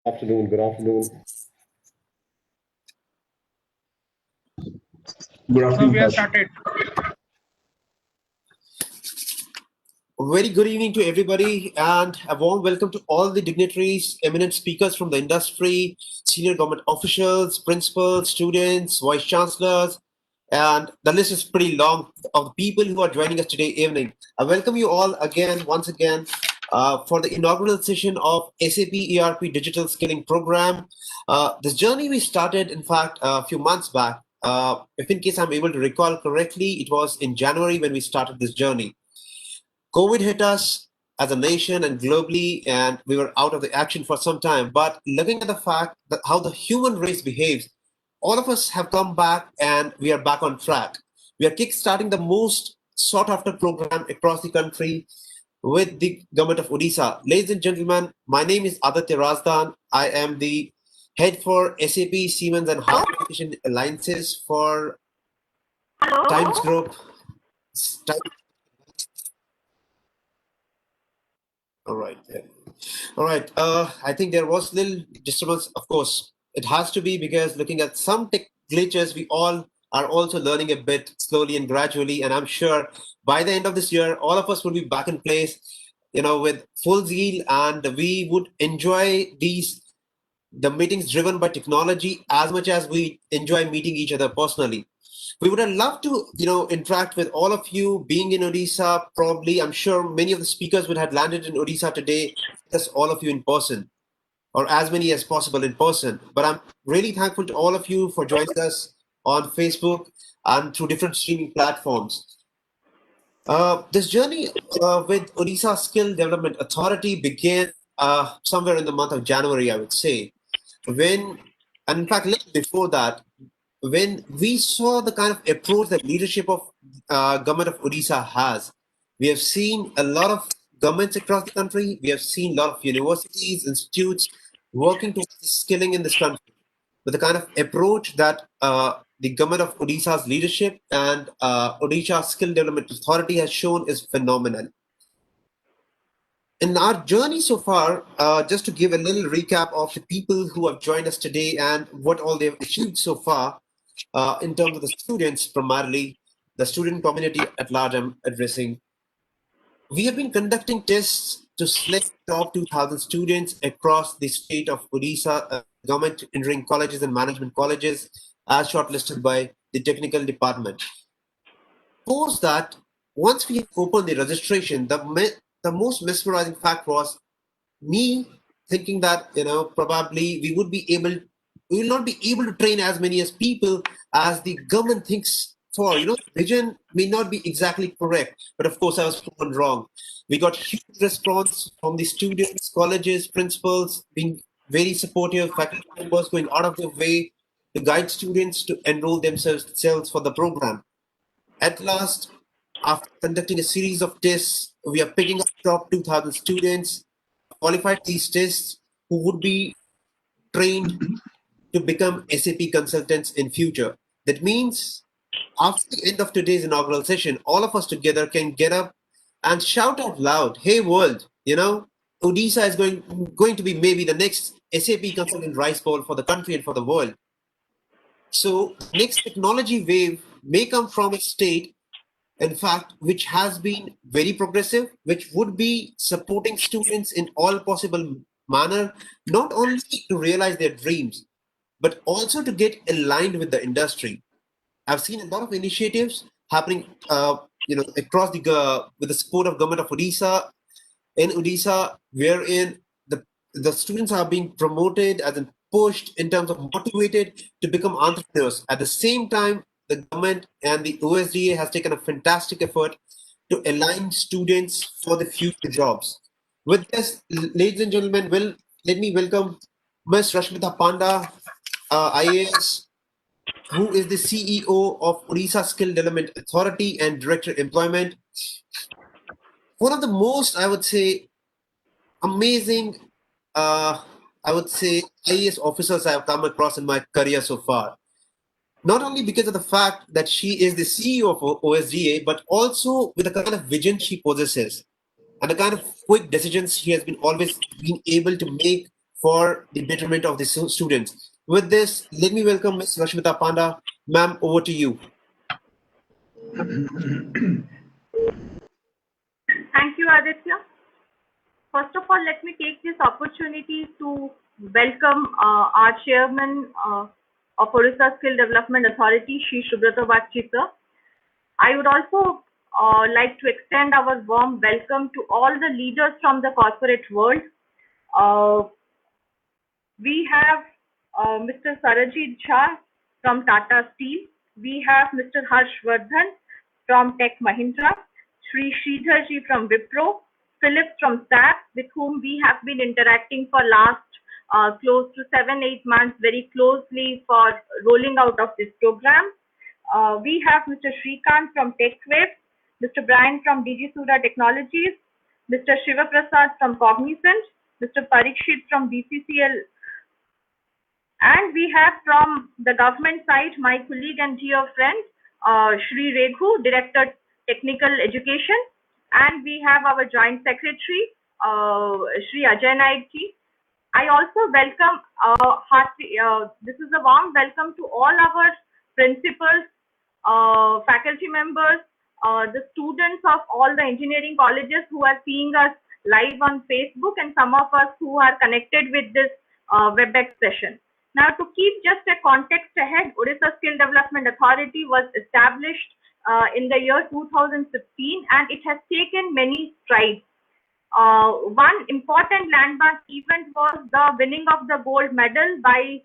Afternoon, good afternoon. Good So afternoon, we have Harsh. started. A very good evening to everybody, and a warm welcome to all the dignitaries, eminent speakers from the industry, senior government officials, principals, students, vice chancellors, and the list is pretty long of the people who are joining us today evening. I welcome you all again, once again, for the inaugural session of SAP-ERP Digital Skilling Program. This journey we started, in fact, a few months back. If in case I'm able to recall correctly, it was in January when we started this journey. COVID hit us as a nation and globally, and we were out of the action for some time. But looking at the fact that how the human race behaves, all of us have come back and we are back on track. We are kickstarting the most sought after program across the country with the government of Odisha. Ladies and gentlemen, my name is Aditya Razdan. I am the head for SAP, Siemens, and Higher Education Alliances for Times Group. All right. Yeah. All right. I think there was little disturbance. Of course, it has to be because looking at some tech glitches, we all are also learning a bit slowly and gradually. And I'm sure by the end of this year, all of us will be back in place, with full zeal, and we would enjoy the meetings driven by technology as much as we enjoy meeting each other personally. We would have loved to, interact with all of you being in Odisha. Probably, I'm sure many of the speakers would have landed in Odisha today, just all of you in person, or as many as possible in person. But I'm really thankful to all of you for joining us on Facebook and through different streaming platforms. This journey with Odisha Skill Development Authority began somewhere in the month of January, I would say, when, and in fact, little before that, when we saw the kind of approach that leadership of government of Odisha has. We have seen a lot of governments across the country. We have seen a lot of universities, institutes working towards skilling in this country. But the kind of approach that the government of Odisha's leadership and Odisha Skill Development Authority has shown is phenomenal. In our journey so far, just to give a little recap of the people who have joined us today and what all they've achieved so far, in terms of the students, primarily the student community at large I'm addressing. We have been conducting tests to select top 2,000 students across the state of Odisha, government engineering colleges and management colleges, as shortlisted by the technical department. Post that, once we opened the registration, the most mesmerizing fact was me thinking that probably we will not be able to train as many as people as the government thinks for. Vision may not be exactly correct, but of course I was proven wrong. We got huge response from the students, colleges, principals being very supportive, faculty members going out of their way to guide students to enroll themselves for the program. At last, after conducting a series of tests, we are picking up top 2,000 students qualified these tests who would be trained to become SAP consultants in future. That means after the end of today's inaugural session, all of us together can get up and shout out loud, "Hey world, Odisha is going to be maybe the next SAP consultant rice bowl for the country and for the world." So next technology wave may come from a state, in fact, which has been very progressive, which would be supporting students in all possible manner, not only to realize their dreams, but also to get aligned with the industry. I've seen a lot of initiatives happening, across with the support of government of Odisha, in Odisha, wherein the students are being promoted as in pushed in terms of motivated to become entrepreneurs. At the same time, the government and the OSDA has taken a fantastic effort to align students for the future jobs. With this, ladies and gentlemen, let me welcome Ms. Rashmita Panda, IAS, who is the CEO of Orissa Skill Development Authority and Director Employment. One of the most, I would say, amazing, I would say, IAS officers I have come across in my career so far. Not only because of the fact that she is the CEO of OSDA, but also with the kind of vision she possesses and the kind of quick decisions she has been always been able to make for the betterment of the students. With this, let me welcome Ms. Rashmita Panda. Ma'am, over to you. Thank you, Aditya. First of all, let me take this opportunity to welcome our chairman of Orissa Skill Development Authority, Shri Subrata Bagchi sir. I would also like to extend our warm welcome to all the leaders from the corporate world. We have Mr. Sarajit Jha from Tata Steel. We have Mr. Harshvardhan from Tech Mahindra, Sri Sridharji from Wipro, Philip from SAP, with whom we have been interacting for last close to 7-8 months very closely for rolling out of this program. We have Mr. Shrikant from TechWave, Mr. Brian from DG Suda Technologies, Mr. Shiva Prasad from Cognizant, Mr. Parikshit from BCCL, and we have from the government side my colleague and dear friend, Shri Reghu, Director Technical Education, and we have our Joint Secretary, Shri Ajay Naik ji. I also welcome, this is a warm welcome to all our principals, faculty members, the students of all the engineering colleges who are seeing us live on Facebook, and some of us who are connected with this WebEx session. Now, to keep just a context ahead, Orissa Skill Development Authority was established in the year 2015, and it has taken many strides. One important landmark event was the winning of the gold medal by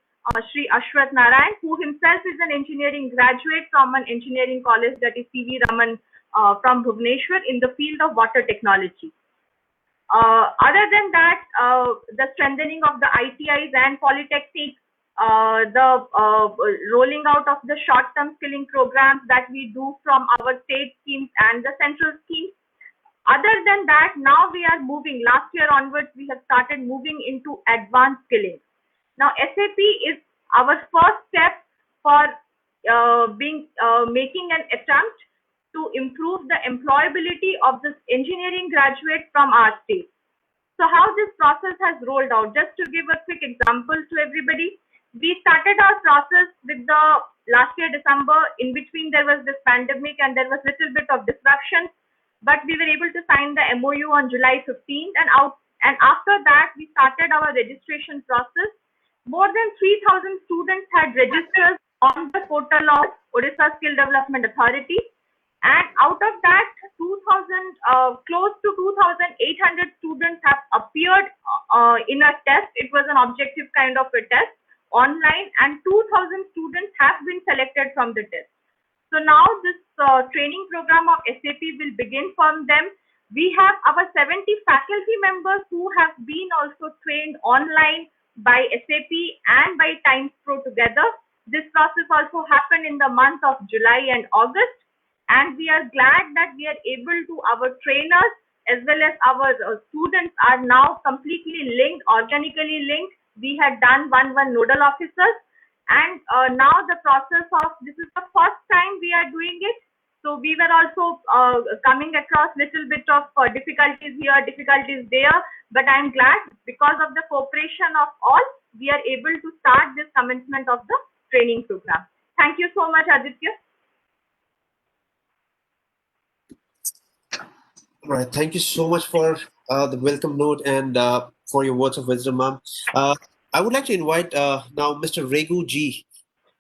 Sri Ashwath Narayan, who himself is an engineering graduate from an engineering college, that is C.V. Raman from Bhubaneswar, in the field of water technology. Other than that, the strengthening of the ITIs and polytechnics, the rolling out of the short-term skilling programs that we do from our state schemes and the central schemes. Other than that, now we are moving, last year onwards, we have started moving into advanced skilling. Now, SAP is our first step for making an attempt to improve the employability of this engineering graduate from our state. So how this process has rolled out, just to give a quick example to everybody, we started our process with the last year December. In between there was this pandemic and there was little bit of disruption, but we were able to sign the MOU on July 15th, and after that we started our registration process. More than 3,000 students had registered on the portal of Orissa Skill Development Authority, and out of that, close to 2,800 students have appeared in a test. It was an objective kind of a test online, and 2,000 students have been selected from the test. So now this training program of SAP will begin from them. We have our 70 faculty members who have been also trained online by SAP and by Times Pro together. This process also happened in the month of July and August, and we are glad that we are able to, our trainers as well as our students are now completely linked, organically linked. We had done one nodal officers, and now the process of, this is the first time we are doing it. So we were also coming across little bit of difficulties here, difficulties there, but I'm glad because of the cooperation of all, we are able to start this commencement of the training program. Thank you so much, Aditya. Right. Thank you so much for the welcome note and for your words of wisdom, ma'am. I would like to invite now Mr. Regu G,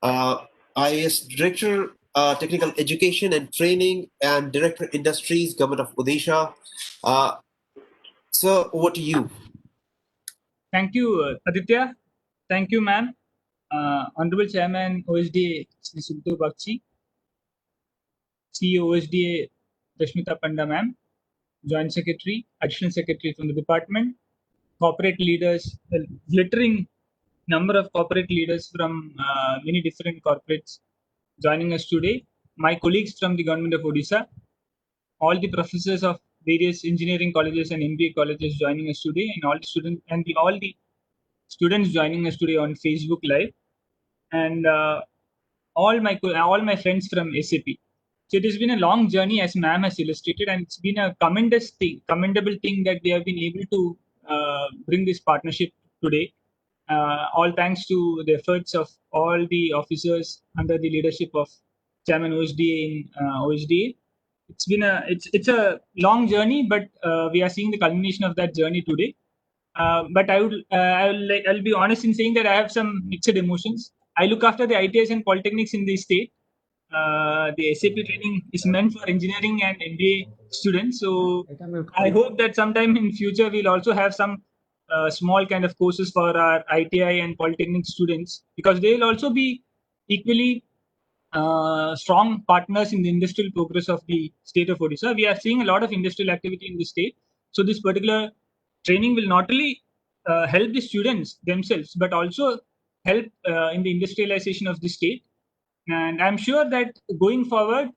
IAS Director, Technical Education and Training, and Director Industries, Government of Odisha. Sir, over to you. Thank you, Aditya. Thank you, ma'am. Honorable Chairman, OSDA, Sri Subrata Bagchi, CEO, OSDA, Rashmita Panda, ma'am, Joint Secretary, Additional Secretary from the department, corporate leaders, a glittering number of corporate leaders from many different corporates joining us today, my colleagues from the Government of Odisha, all the professors of various engineering colleges and MBA colleges joining us today, and all the students all the students joining us today on Facebook Live, and all my friends from SAP. So it has been a long journey, as ma'am has illustrated, and it's been a commendable thing that we have been able to bring this partnership today all thanks to the efforts of all the officers under the leadership of Chairman OSDA in OSDA. It's a long journey, but we are seeing the culmination of that journey today. But I'll be honest in saying that I have some mixed emotions. I look after the ITIs and polytechnics in the state. The SAP training is meant for engineering and MBA students. So I hope that sometime in future we'll also have some small kind of courses for our ITI and polytechnic students, because they will also be equally strong partners in the industrial progress of the state of Orissa. We are seeing a lot of industrial activity in the state. So this particular training will not only help the students themselves, but also help in the industrialization of the state. And I'm sure that going forward,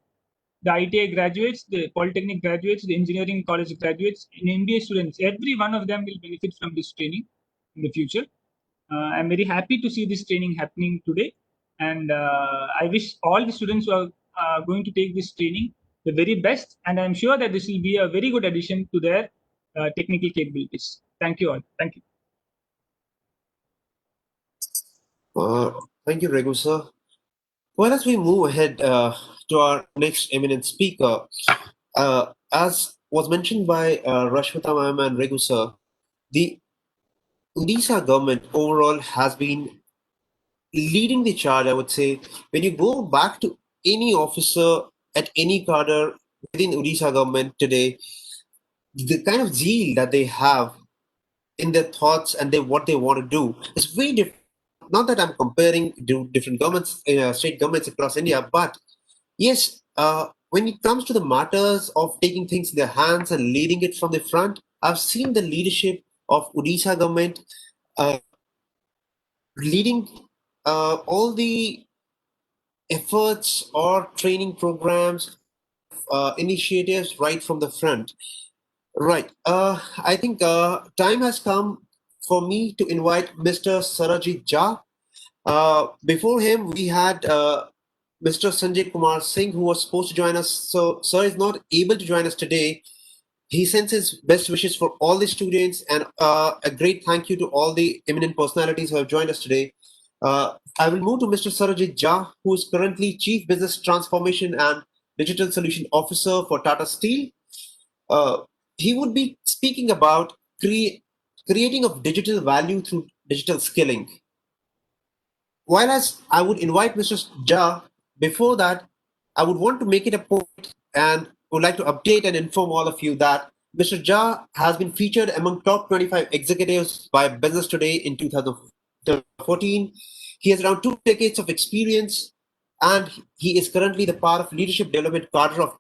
the ITI graduates, the polytechnic graduates, the engineering college graduates, and MBA students, every one of them will benefit from this training in the future. I'm very happy to see this training happening today. And I wish all the students who are going to take this training the very best. And I'm sure that this will be a very good addition to their technical capabilities. Thank you all. Thank you. Thank you, Regu sir. Well, as we move ahead to our next eminent speaker, as was mentioned by Rashmita ma'am and Regu sir, the Odisha government overall has been leading the charge, I would say. When you go back to any officer at any cadre within Odisha government today, the kind of zeal that they have in their thoughts and what they want to do is very different. Not that I'm comparing different governments, state governments across India, but yes, when it comes to the matters of taking things in their hands and leading it from the front, I've seen the leadership of Odisha government leading all the efforts or training programs, initiatives right from the front. Right. I think time has come for me to invite Mr. Sarajit Jha. Before him, we had Mr. Sanjay Kumar Singh, who was supposed to join us. So, sir is not able to join us today. He sends his best wishes for all the students, and a great thank you to all the eminent personalities who have joined us today. I will move to Mr. Sarajit Jha, who is currently Chief Business Transformation and Digital Solution Officer for Tata Steel. He would be speaking about creating of digital value through digital skilling. While as I would invite Mr. Jha, before that, I would want to make it a point and would like to update and inform all of you that Mr. Jha has been featured among top 25 executives by Business Today in 2014. He has around 2 decades of experience, and he is currently the part of leadership development cadre of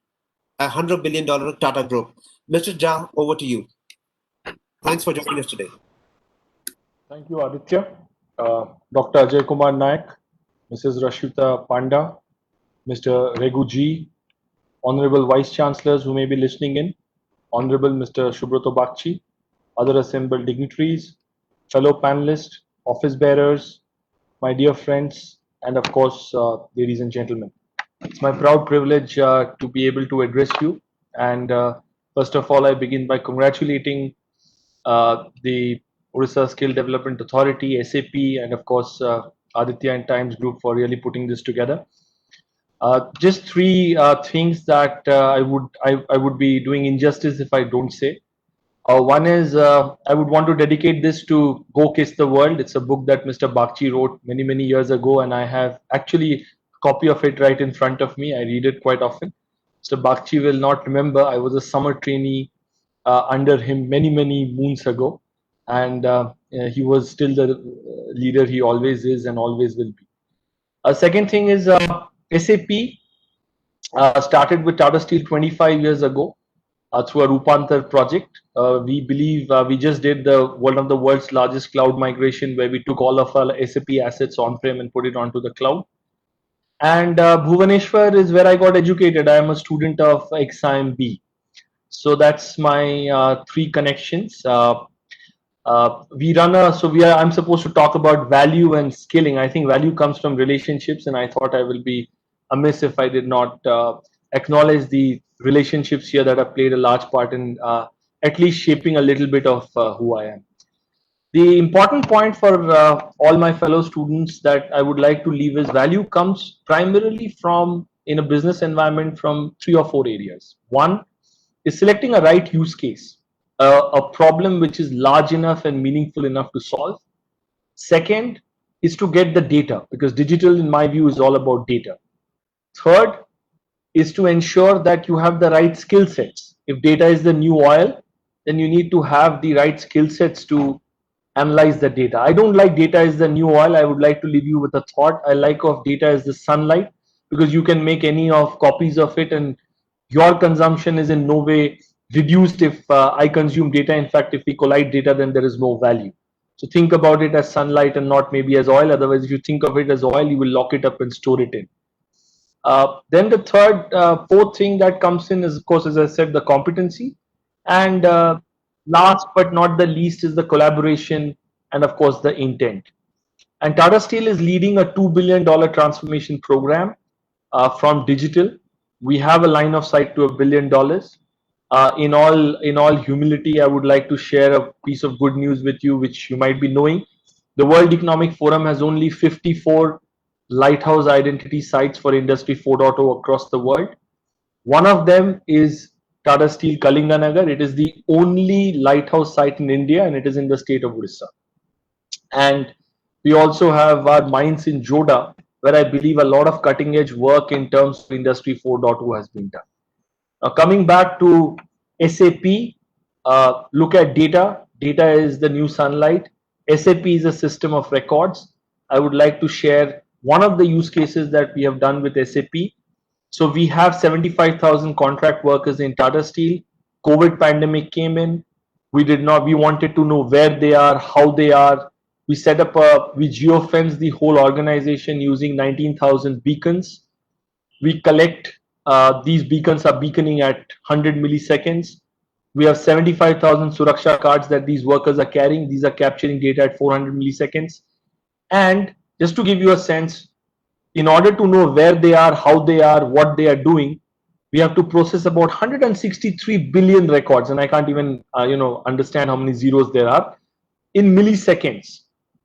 a $100 billion Tata Group. Mr. Jha, over to you. Thanks for joining us today. Thank you, Aditya. Dr. Ajay Kumar Naik, Mrs. Rashmita Panda, Mr. Regu Ji, Honorable Vice Chancellors who may be listening in, Honorable Mr. Subroto Bakchi, other assembled dignitaries, fellow panelists, office bearers, my dear friends, and of course, ladies and gentlemen. It's my proud privilege to be able to address you. And first of all, I begin by congratulating the Orissa Skill Development Authority, SAP, and of course, Aditya and Times Group for really putting this together. Just three things that I would be doing injustice if I don't say. One is I would want to dedicate this to Go Kiss the World. It's a book that Mr. Bakchi wrote many years ago, and I have actually a copy of it right in front of me. I read it quite often. Mr. Bakchi will not remember I was a summer trainee under him many moons ago, and he was still the leader he always is and always will be. Second thing is SAP started with Tata Steel 25 years ago through a Rupantar project. We believe we just did one of the world's largest cloud migration, where we took all of our SAP assets on-prem and put it onto the cloud. And Bhubaneswar is where I got educated. I am a student of XIMB. So that's my three connections. I'm supposed to talk about value and skilling. I think value comes from relationships, and I thought I will be amiss if I did not acknowledge the relationships here that have played a large part in at least shaping a little bit of who I am. The important point for all my fellow students that I would like to leave is value comes primarily from, in a business environment, from 3 or 4 areas. One is selecting a right use case, a problem which is large enough and meaningful enough to solve. Second is to get the data, because digital, in my view, is all about data. Third is to ensure that you have the right skill sets. If data is the new oil, then you need to have the right skill sets to analyze the data. I don't like data as the new oil. I would like to leave you with a thought. I like of data as the sunlight, because you can make any of copies of it and your consumption is in no way reduced if I consume data. In fact, if we collide data, then there is no value. So think about it as sunlight and not maybe as oil. Otherwise, if you think of it as oil, you will lock it up and store it in. Then the fourth thing that comes in is, of course, as I said, the competency. And last but not the least is the collaboration and, of course, the intent. And Tata Steel is leading a $2 billion transformation program from digital. We have a line of sight to $1 billion. In all humility, I would like to share a piece of good news with you, which you might be knowing. The World Economic Forum has only 54 lighthouse identity sites for Industry 4.0 across the world. One of them is Tata Steel Kalinganagar. It is the only lighthouse site in India, and it is in the state of Orissa. And we also have our mines in Joda, where I believe a lot of cutting edge work in terms of Industry 4.0 has been done. Coming back to SAP, look at data. Data is the new sunlight. SAP is a system of records. I would like to share one of the use cases that we have done with SAP. So we have 75,000 contract workers in Tata Steel. COVID pandemic came in. We wanted to know where they are, how they are. We geofence the whole organization using 19,000 beacons. We collect, these beacons are beaconing at 100 milliseconds. We have 75,000 Suraksha cards that these workers are carrying. These are capturing data at 400 milliseconds. And just to give you a sense, in order to know where they are, how they are, what they are doing, we have to process about 163 billion records. And I can't even, understand how many zeros there are in milliseconds,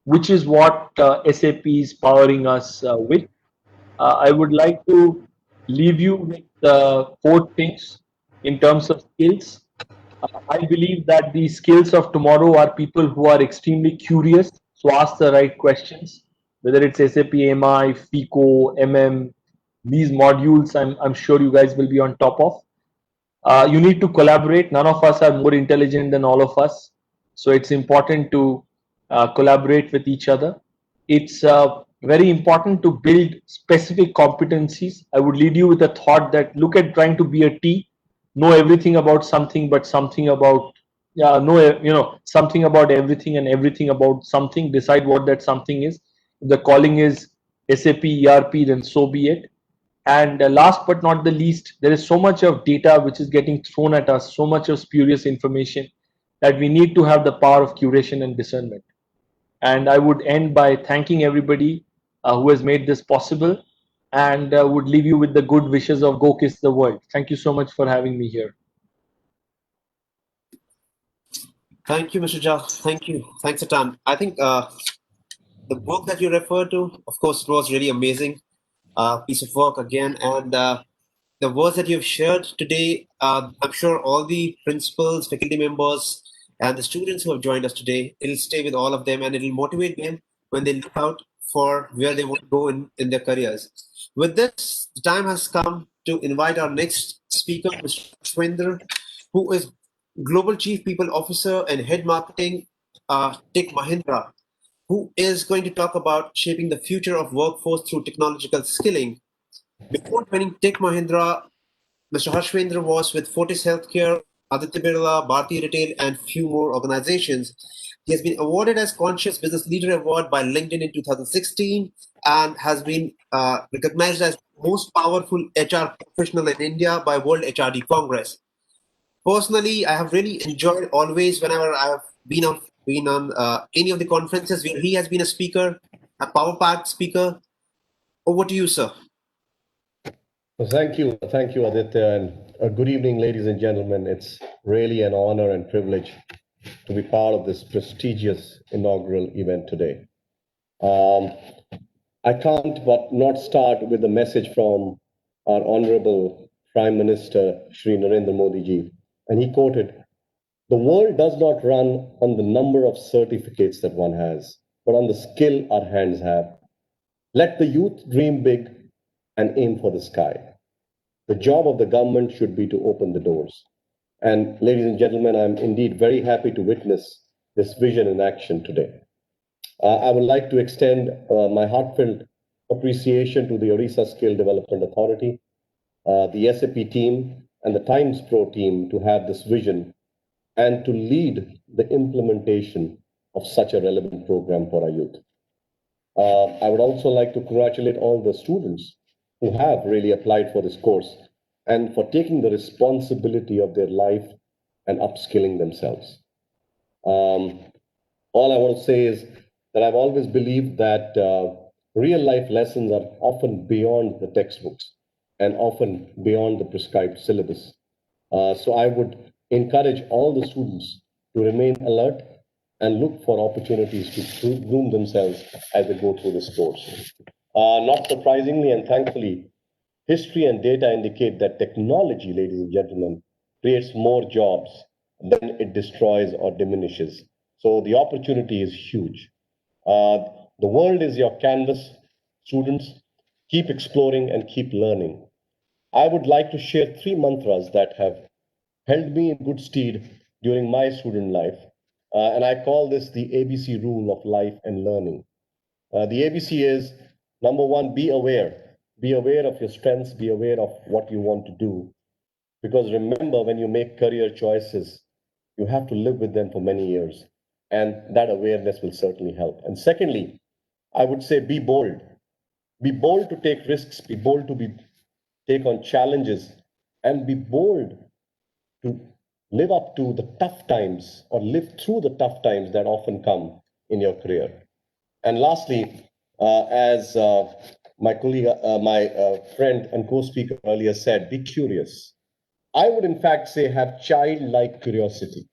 which is what SAP is powering us with. I would like to leave you with 4 things in terms of skills. I believe that the skills of tomorrow are people who are extremely curious, so ask the right questions, whether it's SAP, MI, FICO, MM, these modules, I'm sure you guys will be on top of. You need to collaborate. None of us are more intelligent than all of us. So it's important to collaborate with each other. It's very important to build specific competencies. I would lead you with a thought that look at trying to be a T, know everything about something, but something about, something about everything and everything about something. Decide what that something is. If the calling is SAP-ERP, then so be it. And last but not the least, there is so much of data which is getting thrown at us, so much of spurious information, that we need to have the power of curation and discernment. And I would end by thanking everybody who has made this possible, and would leave you with the good wishes of Go Kiss the World. Thank you so much for having me here. Thank you, Mr. Jha. Thank you. Thanks a ton. I think the book that you referred to, of course, it was really amazing piece of work again. And the words that you've shared today, I'm sure all the principals, faculty members, and the students who have joined us today, it'll stay with all of them and it'll motivate them when they look out for where they want to go in their careers. With this, the time has come to invite our next speaker, Mr. Ashwinder, who is Global Chief People Officer and Head Marketing, Tech Mahindra, who is going to talk about shaping the future of workforce through technological skilling. Before joining Tech Mahindra, Mr. Harshvendra was with Fortis Healthcare, Aditya Birla, Bharti Retail, and few more organizations. He has been awarded as Conscious Business Leader Award by LinkedIn in 2016 and has been recognized as most powerful HR professional in India by World HRD Congress. Personally, I have really enjoyed always whenever I have been on any of the conferences where he has been a speaker, a power-packed speaker. Over to you, sir. Well, thank you, Aditya, and good evening, ladies and gentlemen. It's really an honor and privilege to be part of this prestigious inaugural event today. I can't but not start with a message from our Honorable Prime Minister, Shri Narendra Modi ji. And he quoted, "The world does not run on the number of certificates that one has, but on the skill our hands have. Let the youth dream big and aim for the sky. The job of the government should be to open the doors." And ladies and gentlemen, I'm indeed very happy to witness this vision in action today. I would like to extend my heartfelt appreciation to the Orissa Skill Development Authority, the SAP team, and the Times Pro team to have this vision and to lead the implementation of such a relevant program for our youth. I would also like to congratulate all the students who have really applied for this course and for taking the responsibility of their life and upskilling themselves. All I want to say is that I've always believed that real life lessons are often beyond the textbooks and often beyond the prescribed syllabus. So I would encourage all the students to remain alert and look for opportunities to groom themselves as they go through this course. Not surprisingly and thankfully, history and data indicate that technology, ladies and gentlemen, creates more jobs than it destroys or diminishes. So the opportunity is huge. The world is your canvas, students. Keep exploring and keep learning. I would like to share 3 mantras that have held me in good stead during my student life. And I call this the ABC rule of life and learning. The ABC is number one, be aware. Be aware of your strengths, be aware of what you want to do. Because remember, when you make career choices, you have to live with them for many years. And that awareness will certainly help. And secondly, I would say be bold. Be bold to take risks, be bold to take on challenges, and be bold to live up to the tough times or live through the tough times that often come in your career. And lastly, as my colleague, my friend and co-speaker earlier said, be curious. I would in fact say have childlike curiosity.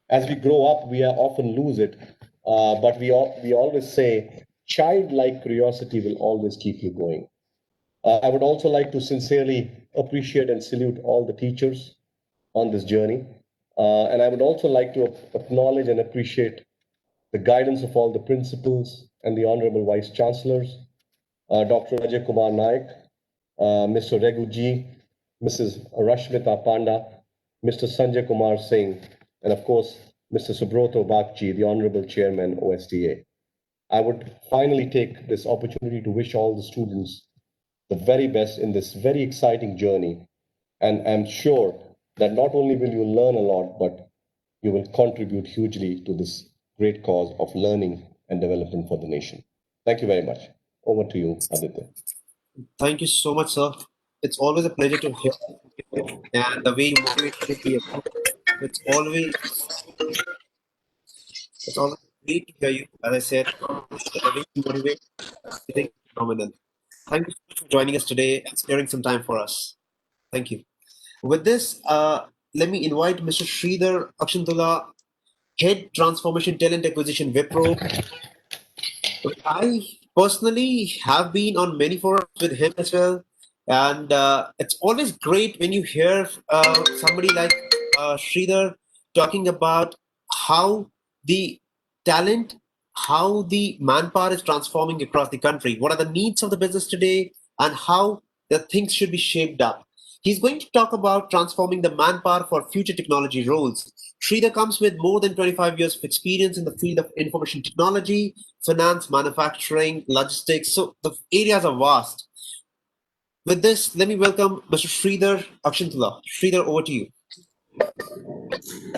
As we grow up, we often lose it, but we always say childlike curiosity will always keep you going. I would also like to sincerely appreciate and salute all the teachers on this journey. And I would also like to acknowledge and appreciate the guidance of all the principals and the Honorable Vice Chancellors, Dr. Ajay Kumar Naik, Mr. Reguji, Mrs. Rashmita Panda, Mr. Sanjay Kumar Singh, and of course, Mr. Subroto Bakchi, the Honorable Chairman, OSDA. I would finally take this opportunity to wish all the students the very best in this very exciting journey. And I'm sure that not only will you learn a lot, but you will contribute hugely to this great cause of learning and development for the nation. Thank you very much. Over to you, Aditya. Thank you so much, sir. It's always a pleasure to hear you, and the way you motivate me. It's always great to hear you. As I said, the way you motivate, I think, is phenomenal. Thank you so much for joining us today and sparing some time for us. Thank you. With this, let me invite Mr. Sridhar Akshantula, Head Transformation Talent Acquisition Wipro. I personally have been on many forums with him as well, and it's always great when you hear somebody like Sridhar talking about how the talent, how the manpower is transforming across the country, what are the needs of the business today, and how the things should be shaped up. He's going to talk about transforming the manpower for future technology roles. Sridhar comes with more than 25 years of experience in the field of information technology, finance, manufacturing, logistics. So the areas are vast. With this, let me welcome Mr. Sridhar Akshantula. Sridhar, over to you.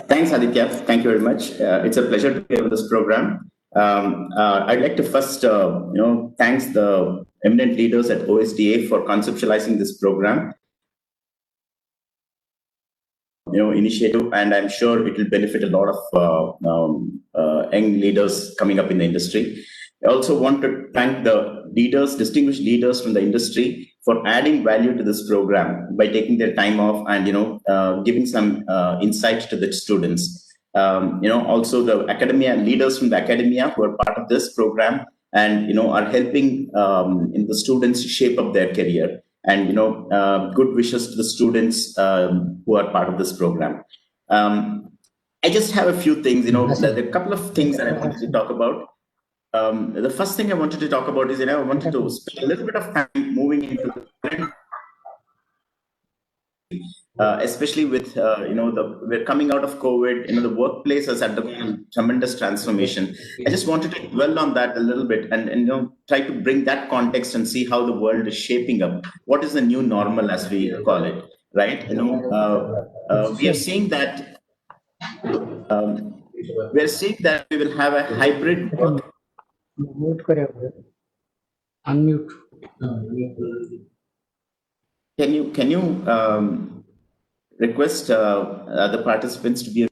Thanks, Aditya. Thank you very much. It's a pleasure to be on this program. I'd like to first, thanks the eminent leaders at OSDA for conceptualizing this program. Initiative, and I'm sure it will benefit a lot of young leaders coming up in the industry. I also want to thank the leaders, distinguished leaders from the industry, for adding value to this program by taking their time off and giving some insight to the students. Also the academia leaders from the academia who are part of this program and, are helping in the students to shape up their career. And, good wishes to the students who are part of this program. I just have a few things, there are a couple of things that I wanted to talk about. The first thing I wanted to talk about is, I wanted to spend a little bit of time moving into the current, especially with, we're coming out of COVID, the workplace has undergone tremendous transformation. I just wanted to dwell on that a little bit and try to bring that context and see how the world is shaping up. What is the new normal, as we call it, right? We are seeing that we will have a hybrid work. Unmute. Can you request other participants to be?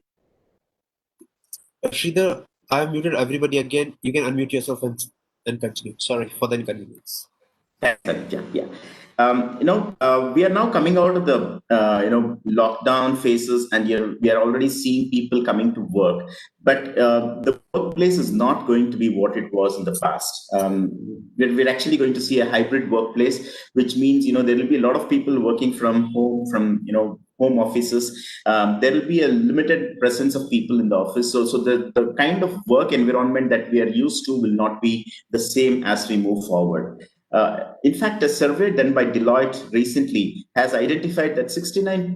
Sridhar, I have muted everybody again. You can unmute yourself and continue. Sorry for the inconvenience. Yeah. We are now coming out of the lockdown phases, and we are already seeing people coming to work. But the workplace is not going to be what it was in the past. We're actually going to see a hybrid workplace, which means there will be a lot of people working from home, from home offices. There will be a limited presence of people in the office. So the kind of work environment that we are used to will not be the same as we move forward. In fact, a survey done by Deloitte recently has identified that 69%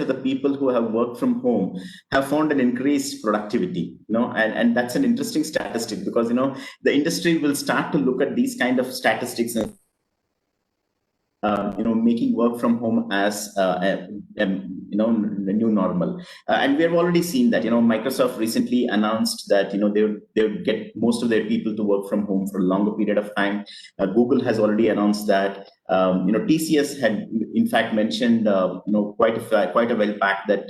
of the people who have worked from home have found an increased productivity. And that's an interesting statistic, because the industry will start to look at these kind of statistics and making work from home as the new normal. And we have already seen that. Microsoft recently announced that they would get most of their people to work from home for a longer period of time. Google has already announced that. TCS had in fact mentioned quite a while back that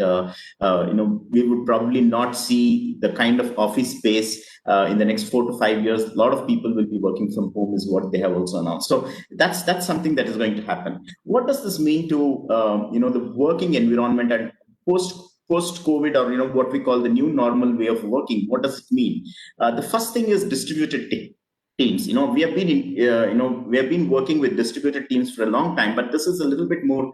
we would probably not see the kind of office space in the next 4 to 5 years. A lot of people will be working from home, is what they have also announced. So that's something that is going to happen. What does this mean to the working environment and post-COVID, or what we call the new normal way of working? What does it mean? The first thing is distributed teams. We have been working with distributed teams for a long time, but this is a little bit more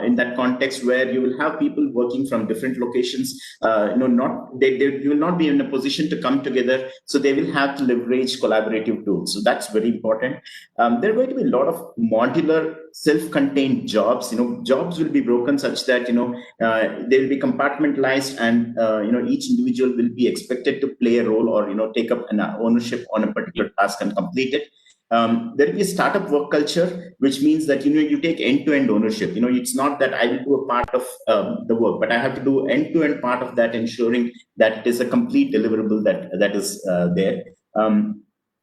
in that context, where you will have people working from different locations. They will not be in a position to come together, so they will have to leverage collaborative tools. So that's very important. There are going to be a lot of modular, self-contained jobs. Jobs will be broken such that they will be compartmentalized, and each individual will be expected to play a role, or take up an ownership on a particular task and complete it. There will be a startup work culture, which means that you take end-to-end ownership. It's not that I will do a part of the work, but I have to do end-to-end part of that, ensuring that it is a complete deliverable that is there. A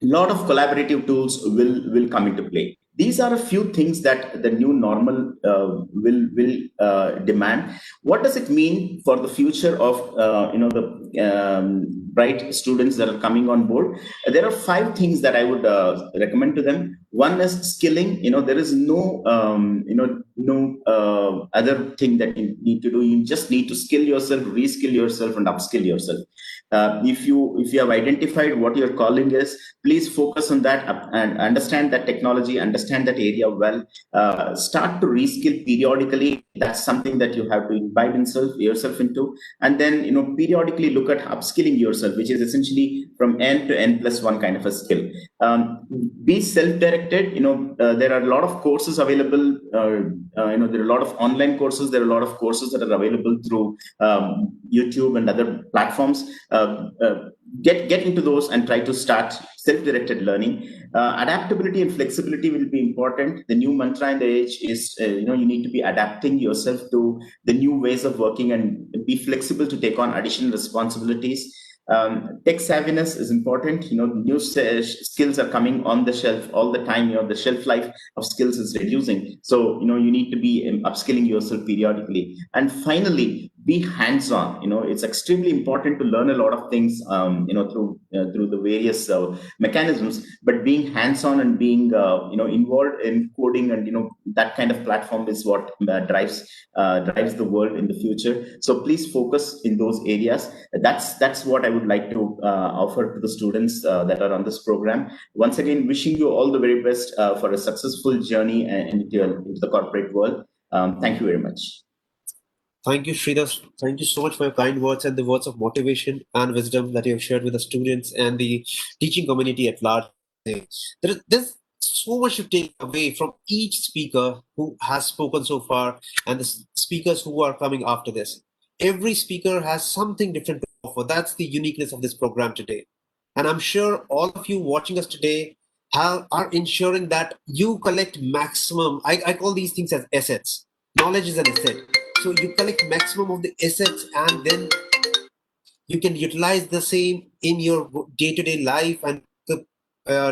lot of collaborative tools will come into play. These are a few things that the new normal will demand. What does it mean for the future of the bright students that are coming on board? There are 5 things that I would recommend to them. One is skilling. There is no other thing that you need to do. You just need to skill yourself, reskill yourself, and upskill yourself. If you have identified what your calling is, please focus on that and understand that technology, understand that area well. Start to reskill periodically. That's something that you have to imbibe yourself into, and then periodically look at upskilling yourself, which is essentially from N to N+1 kind of a skill. Be self-directed. There are a lot of courses available. There are a lot of online courses. There are a lot of courses that are available through YouTube and other platforms. Get into those and try to start self-directed learning. Adaptability and flexibility will be important. The new mantra in the age is you need to be adapting yourself to the new ways of working and be flexible to take on additional responsibilities. Tech savviness is important. New skills are coming on the shelf all the time. The shelf life of skills is reducing. So, you need to be upskilling yourself periodically. And finally, be hands-on. It's extremely important to learn a lot of things, through the various mechanisms, but being hands-on and being involved in coding and that kind of platform is what drives the world in the future. So please focus in those areas. That's what I would like to offer to the students that are on this program. Once again, wishing you all the very best for a successful journey into the corporate world. Thank you very much. Thank you, Sridhar. Thank you so much for your kind words and the words of motivation and wisdom that you have shared with the students and the teaching community at large. There's so much to take away from each speaker who has spoken so far and the speakers who are coming after this. Every speaker has something different to offer. That's the uniqueness of this program today. And I'm sure all of you watching us today are ensuring that you collect maximum. I call these things as assets. Knowledge is an asset. So you collect maximum of the assets and then you can utilize the same in your day-to-day life and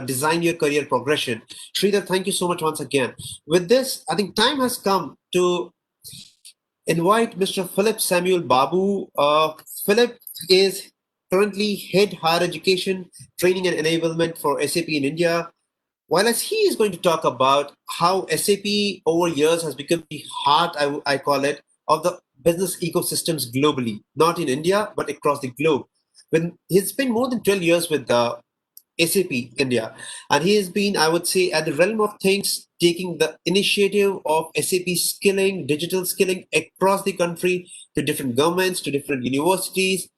design your career progression. Sridhar, thank you so much once again. With this, I think time has come to invite Mr. Philip Samuel Babu. Philip is currently Head Higher Education, Training and Enablement for SAP in India. While as he is going to talk about how SAP over years has become the heart, I call it, of the business ecosystems globally, not in India, but across the globe. When he's been more than 12 years with SAP India, and he has been, I would say, at the realm of things, taking the initiative of SAP skilling, digital skilling across the country to different governments, to different universities.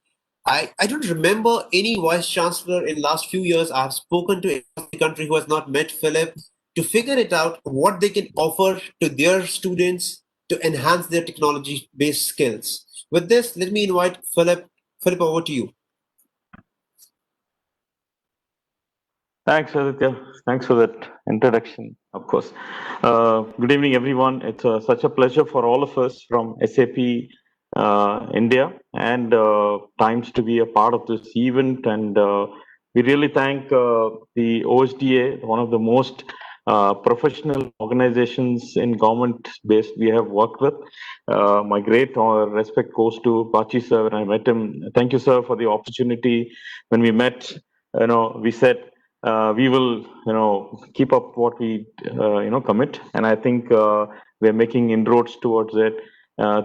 I don't remember any vice chancellor in last few years I have spoken to in the country who has not met Philip to figure it out what they can offer to their students to enhance their technology based skills. With this, let me invite Philip. Philip, over to you. Thanks, Aditya. Thanks for that introduction, of course. Good evening, everyone. It's such a pleasure for all of us from SAP India and Times to be a part of this event. And we really thank the OSDA, one of the most professional organizations in government based we have worked with. My great respect goes to Bachi sir when I met him. Thank you, sir, for the opportunity. When we met, we said, we will, keep up what we, commit. And I think we're making inroads towards it.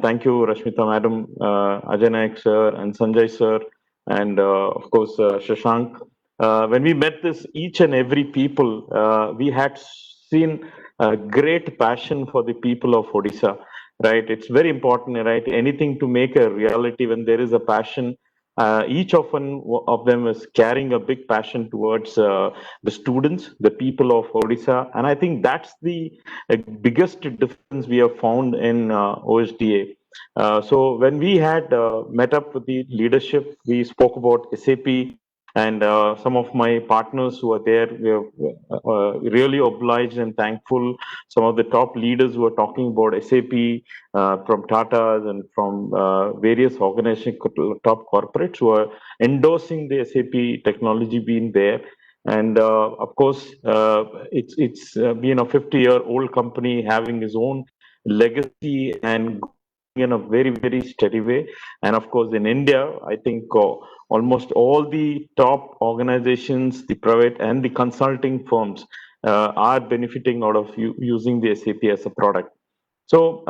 Thank you, Rashmita Madam, Ajay Naik sir, and Sanjay sir, and of course, Shashank. When we met each and every people, we had seen a great passion for the people of Odisha, right? It's very important, right? Anything to make a reality when there is a passion. Each of them is carrying a big passion towards the students, the people of Odisha, and I think that's the biggest difference we have found in OSDA. So when we had met up with the leadership, we spoke about SAP, and some of my partners who are there, we are really obliged and thankful. Some of the top leaders who are talking about SAP from Tata's and from various organizations, top corporates who are endorsing the SAP technology being there. And of course, it's been a 50-year-old company having its own legacy and in a very, very steady way. And of course, in India, I think almost all the top organizations, the private and the consulting firms are benefiting out of using the SAP as a product. So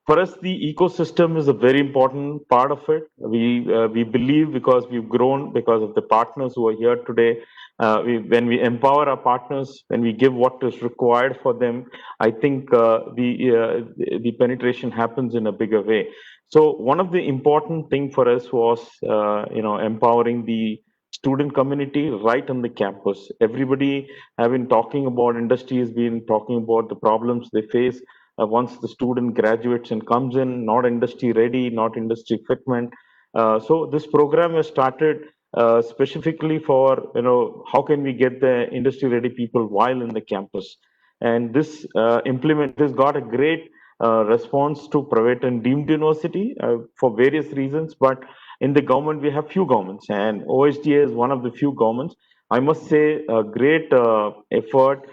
for us, the ecosystem is a very important part of it. We believe because we've grown because of the partners who are here today. When we empower our partners, when we give what is required for them, I think the penetration happens in a bigger way. So one of the important thing for us was empowering the student community right on the campus. Everybody have been talking about, industry has been talking about the problems they face once the student graduates and comes in, not industry ready, not industry fitment. So this program was started specifically for, how can we get the industry ready people while in the campus. And this has got a great response to private and deemed university for various reasons. But in the government, we have few governments, and OSDA is one of the few governments. I must say a great effort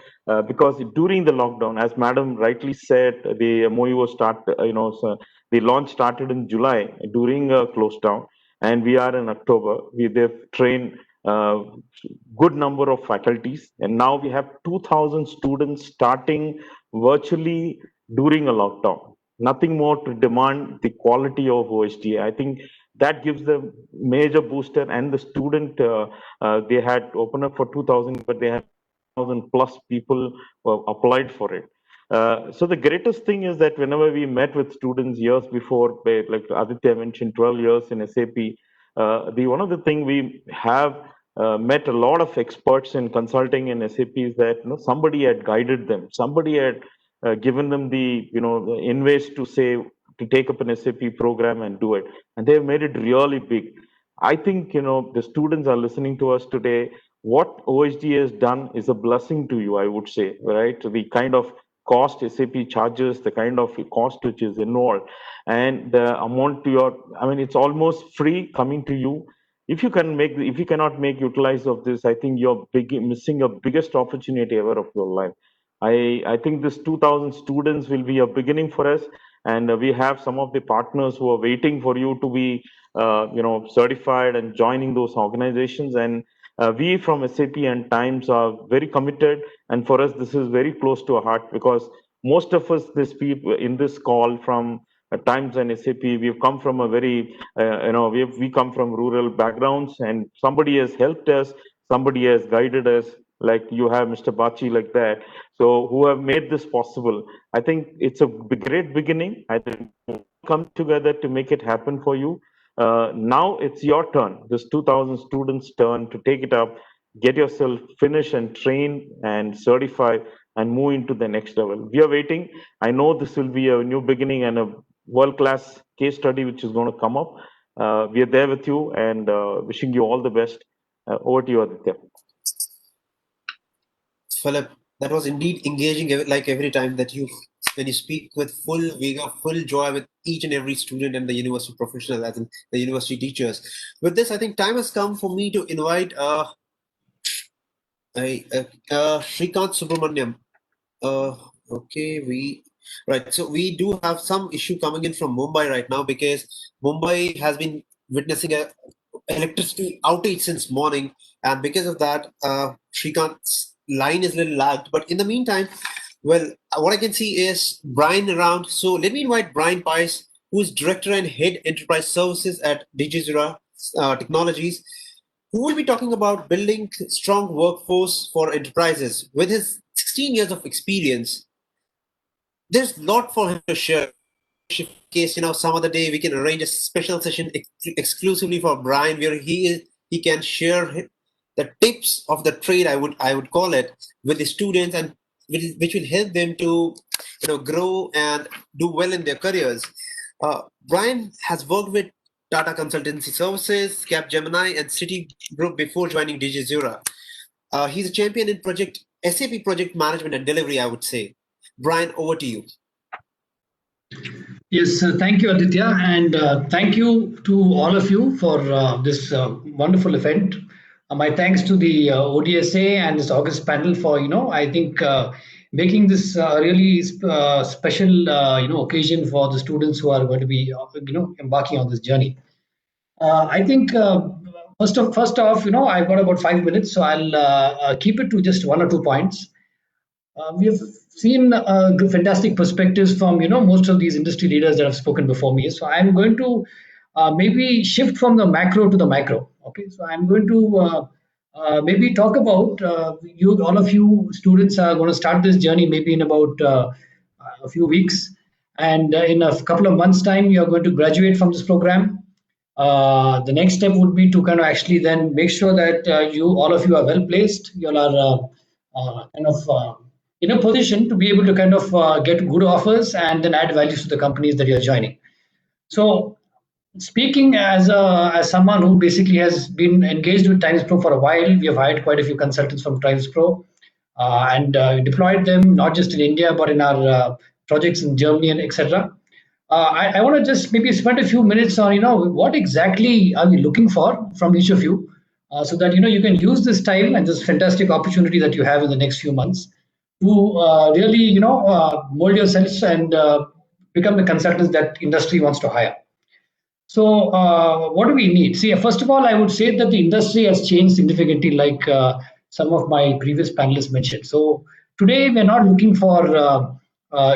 because during the lockdown, as Madam rightly said, the MOU was the launch started in July during a close down, and we are in October. They've trained good number of faculties, and now we have 2,000 students starting virtually during a lockdown. Nothing more to demand the quality of OHDA. I think that gives them major booster, and the student they had opened up for 2,000, but they had 1,000 plus people who have applied for it. So the greatest thing is that whenever we met with students years before, like Aditya mentioned, 12 years in SAP, the one of the thing we have met a lot of experts in consulting in SAP is that somebody had guided them, somebody had given them the the inways to say to take up an SAP program and do it, and they have made it really big. I think the students are listening to us today. What OHD has done is a blessing to you, I would say, right? The kind of cost SAP charges, the kind of cost which is involved, and the amount to your, I mean, it's almost free coming to you. If you cannot make utilize of this, I think you're missing your biggest opportunity ever of your life. I think this 2,000 students will be a beginning for us, and we have some of the partners who are waiting for you to be certified and joining those organizations. And we from SAP and Times are very committed, and for us this is very close to our heart, because most of us, this people in this call from Times and SAP, we've come from a very we come from rural backgrounds, and somebody has helped us, somebody has guided us, like you have Mr. Bachi, like that, so who have made this possible. I think it's a great beginning. I think we'll come together to make it happen for you. Now it's your turn, this 2,000 students' turn, to take it up, get yourself finished and trained and certified, and move into the next level. We are waiting. I know this will be a new beginning and a world-class case study which is going to come up. We are there with you, and wishing you all the best. Over to you, Aditya. Philip, that was indeed engaging, like every time that when you speak with full vigor, full joy with each and every student and the university professional, as in the university teachers. With this, I think time has come for me to invite Shrikant Subramaniam. Right. So we do have some issue coming in from Mumbai right now, because Mumbai has been witnessing a electricity outage since morning, and because of that, Shrikant's line is a little lagged. But in the meantime, well, what I can see is Brian around. So let me invite Brian Pice, who is Director and Head Enterprise Services at Digizura Technologies, who will be talking about building strong workforce for enterprises. With his 16 years of experience, there's a lot for him to share. In case some other day we can arrange a special session exclusively for Brian, where he can share the tips of the trade, I would call it, with the students, and which will help them to grow and do well in their careers. Brian has worked with Tata Consultancy Services, Capgemini, and Citigroup before joining Digizura. He's a champion in SAP project management and delivery, I would say. Brian, over to you. Yes, thank you, Aditya, and thank you to all of you for this wonderful event. My thanks to the ODSA and this August panel for I think making this really special occasion for the students who are going to be embarking on this journey. I think first off, I've got about 5 minutes, so I'll keep it to just 1 or 2 points. We have seen fantastic perspectives from most of these industry leaders that have spoken before me. So I'm going to maybe shift from the macro to the micro. Okay, so I'm going to maybe talk about all of you students are going to start this journey maybe in about a few weeks, and in a couple of months' time you are going to graduate from this program. The next step would be to kind of actually then make sure that all of you are well placed. You all are kind of in a position to be able to kind of get good offers and then add values to the companies that you're joining. So speaking as someone who basically has been engaged with Times Pro for a while, we have hired quite a few consultants from Times Pro and deployed them not just in India but in our projects in Germany and etc. I want to just maybe spend a few minutes on what exactly are we looking for from each of you, so that you can use this time and this fantastic opportunity that you have in the next few months to really, mold yourselves and become the consultants that industry wants to hire. So, what do we need? See, first of all, I would say that the industry has changed significantly, like some of my previous panelists mentioned. So, today we're not looking for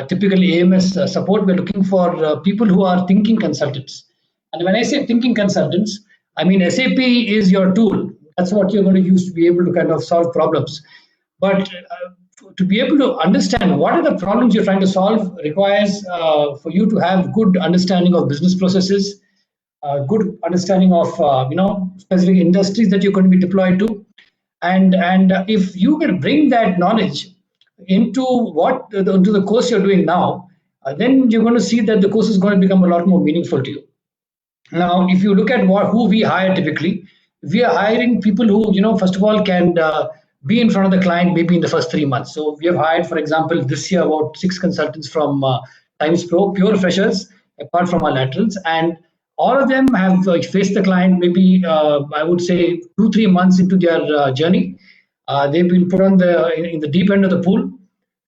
typical AMS support, we're looking for people who are thinking consultants. And when I say thinking consultants, I mean SAP is your tool. That's what you're going to use to be able to kind of solve problems. But to be able to understand what are the problems you're trying to solve requires for you to have good understanding of business processes, good understanding of specific industries that you're going to be deployed to, and if you can bring that knowledge into into the course you're doing now, then you're going to see that the course is going to become a lot more meaningful to you. Now, if you look at who we hire typically, we are hiring people who, first of all, can be in front of the client maybe in the first 3 months. So we have hired, for example, this year about 6 consultants from Times Pro, pure freshers, apart from our laterals, and all of them have faced the client maybe I would say 2-3 months into their journey. They've been put on in the deep end of the pool,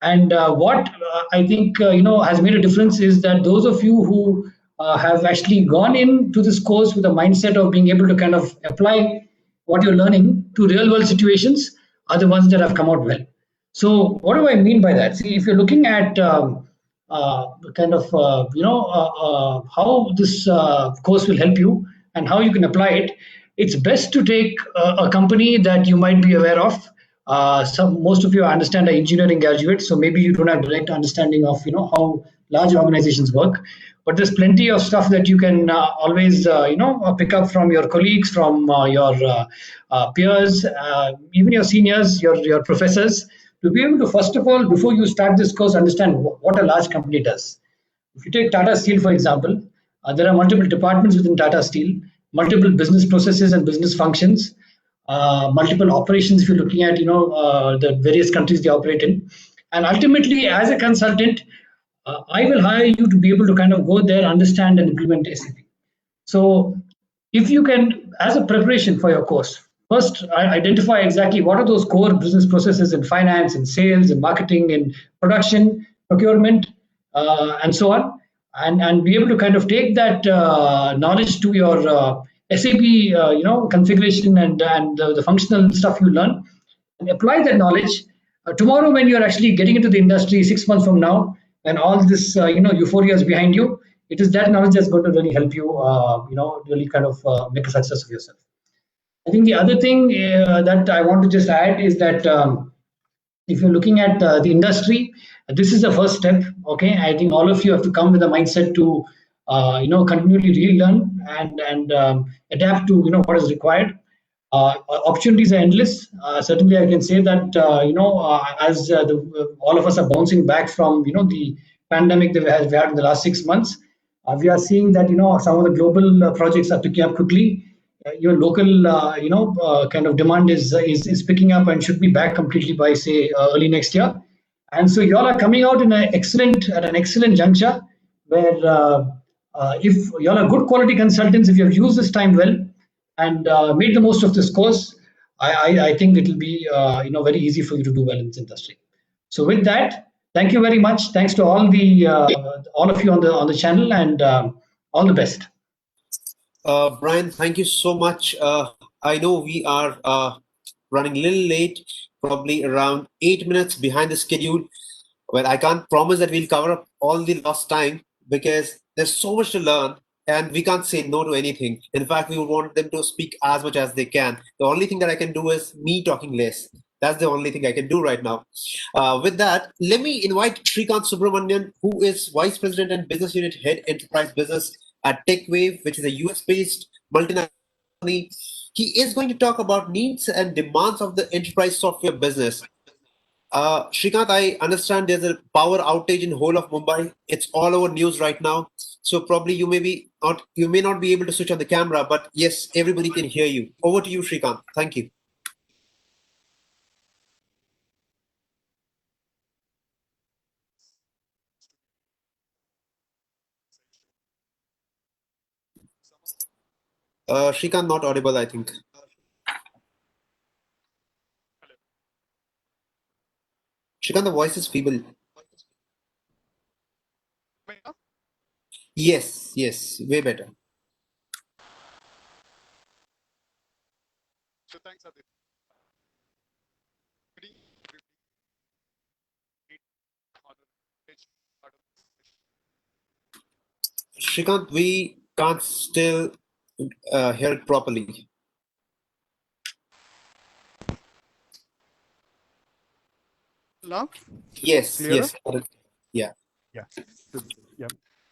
and what I think has made a difference is that those of you who have actually gone into this course with a mindset of being able to kind of apply what you're learning to real world situations are the ones that have come out well. So what do I mean by that? See, if you're looking at how this course will help you and how you can apply it, it's best to take a company that you might be aware of. Most of you, I understand, are engineering graduates, so maybe you don't have direct understanding of how large organizations work. But there's plenty of stuff that you can always pick up from your colleagues, from your peers, even your seniors, your professors, to be able to, first of all, before you start this course, understand what a large company does. If you take Tata Steel, for example, there are multiple departments within Tata Steel, multiple business processes and business functions, multiple operations if you're looking at the various countries they operate in. And ultimately, as a consultant, I will hire you to be able to kind of go there, understand and implement SAP. So if you can, as a preparation for your course, first identify exactly what are those core business processes in finance and sales and marketing and production, procurement, and so on, and be able to kind of take that knowledge to your SAP, configuration and the functional stuff you learn, and apply that knowledge tomorrow when you're actually getting into the industry 6 months from now, and all this euphoria is behind you. It is that knowledge that's going to really help you, really kind of make a success of yourself. I think the other thing that I want to just add is that if you're looking at the industry, this is the first step. Okay, I think all of you have to come with a mindset to, continually relearn and adapt to what is required. Opportunities are endless. Certainly, I can say that as all of us are bouncing back from the pandemic that we have had in the last 6 months, we are seeing that some of the global projects are picking up quickly. Your local kind of demand is picking up and should be back completely by say early next year. And so you all are coming out at an excellent juncture where if you all are good quality consultants, if you have used this time well and made the most of this course, I think it will be very easy for you to do well in this industry. So with that, thank you very much. Thanks to all of you on the channel, and all the best. Brian, thank you so much. I know we are running a little late, probably around 8 minutes behind the schedule. Well, I can't promise that we'll cover up all the lost time because there's so much to learn and we can't say no to anything. In fact, we would want them to speak as much as they can. The only thing that I can do is me talking less. That's the only thing I can do right now. With that, let me invite Srikanth Subramanian, who is Vice President and Business Unit Head Enterprise Business at TechWave, which is a US-based multinational company. He is going to talk about needs and demands of the enterprise software business. Srikanth, I understand there's a power outage in whole of Mumbai. It's all over news right now. So probably you may not be able to switch on the camera, but yes, everybody can hear you. Over to you, Srikanth. Thank you. Srikanth, not audible, I think. Shrikant, the voice is feeble. Yes, yes, way better. So thanks, Aditya. Shrikant, we can't still hear it properly. Now? Yes, Clearer? yes. Yeah. Yeah. Yeah.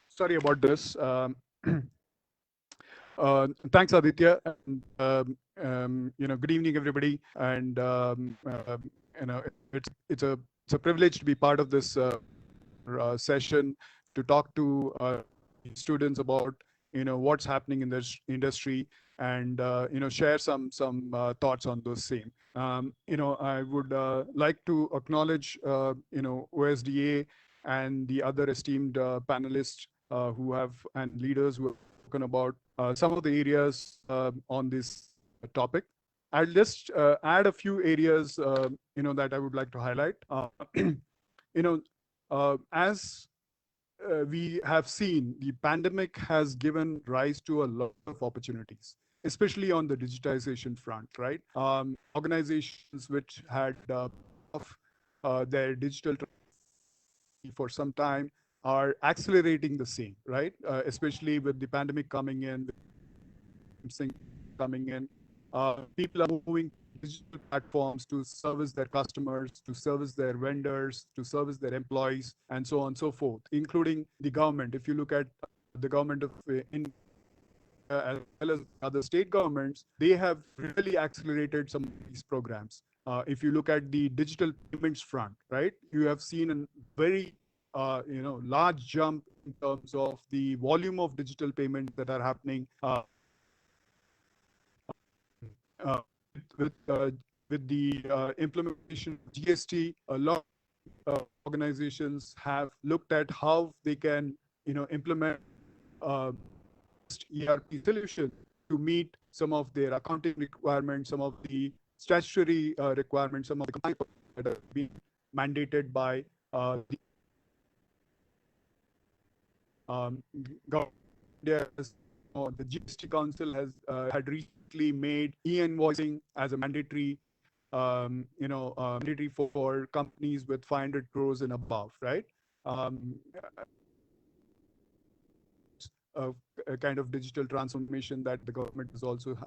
Sorry about this. Thanks, Aditya. And, good evening, everybody. And it's a privilege to be part of this session to talk to students about what's happening in this industry and share some thoughts on those same. I would like to acknowledge OSDA and the other esteemed panelists who have and leaders who have spoken about some of the areas on this topic. I'll just add a few areas that I would like to highlight. As we have seen, the pandemic has given rise to a lot of opportunities, especially on the digitization front, right? Organizations which had their digital for some time are accelerating the same, right? Especially with the pandemic coming in, people are moving to digital platforms to service their customers, to service their vendors, to service their employees, and so on and so forth, including the government. If you look at the government of India, as well as other state governments, they have really accelerated some of these programs. If you look at the digital payments front, right, you have seen a very large jump in terms of the volume of digital payments that are happening with the implementation of GST. A lot of organizations have looked at how they can implement ERP solution to meet some of their accounting requirements, some of the statutory requirements, some of the compliance that are being mandated by the government. The GST Council has had recently made e-invoicing as a mandatory, mandatory for companies with 500 crores and above, right? A kind of digital transformation that the government is also,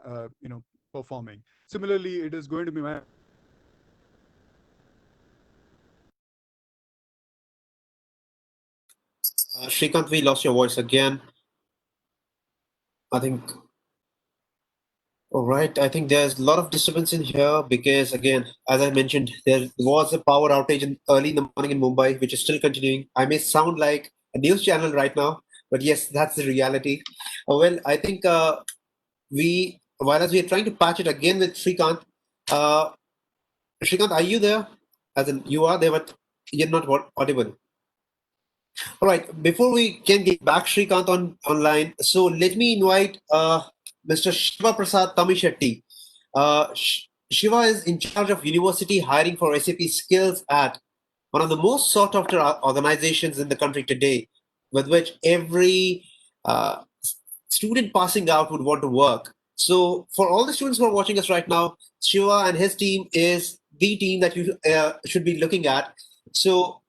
performing. Similarly, it is going to be Shrikant, we lost your voice again. I think. All right. I think there's a lot of disturbance in here because, again, as I mentioned, there was a power outage early in the morning in Mumbai, which is still continuing. I may sound like a news channel right now, but yes, that's the reality. Well, I think while as we are trying to patch it again with Shrikant, Shrikant, are you there? As in, you are there, but you're not audible. All right. Before we can get back Shrikant online, so let me invite Mr. Shiva Prasad Tamishetty. Shiva is in charge of university hiring for SAP skills at one of the most sought after organizations in the country today, with which every student passing out would want to work. So, for all the students who are watching us right now, Shiva and his team is the team that you should be looking at. So,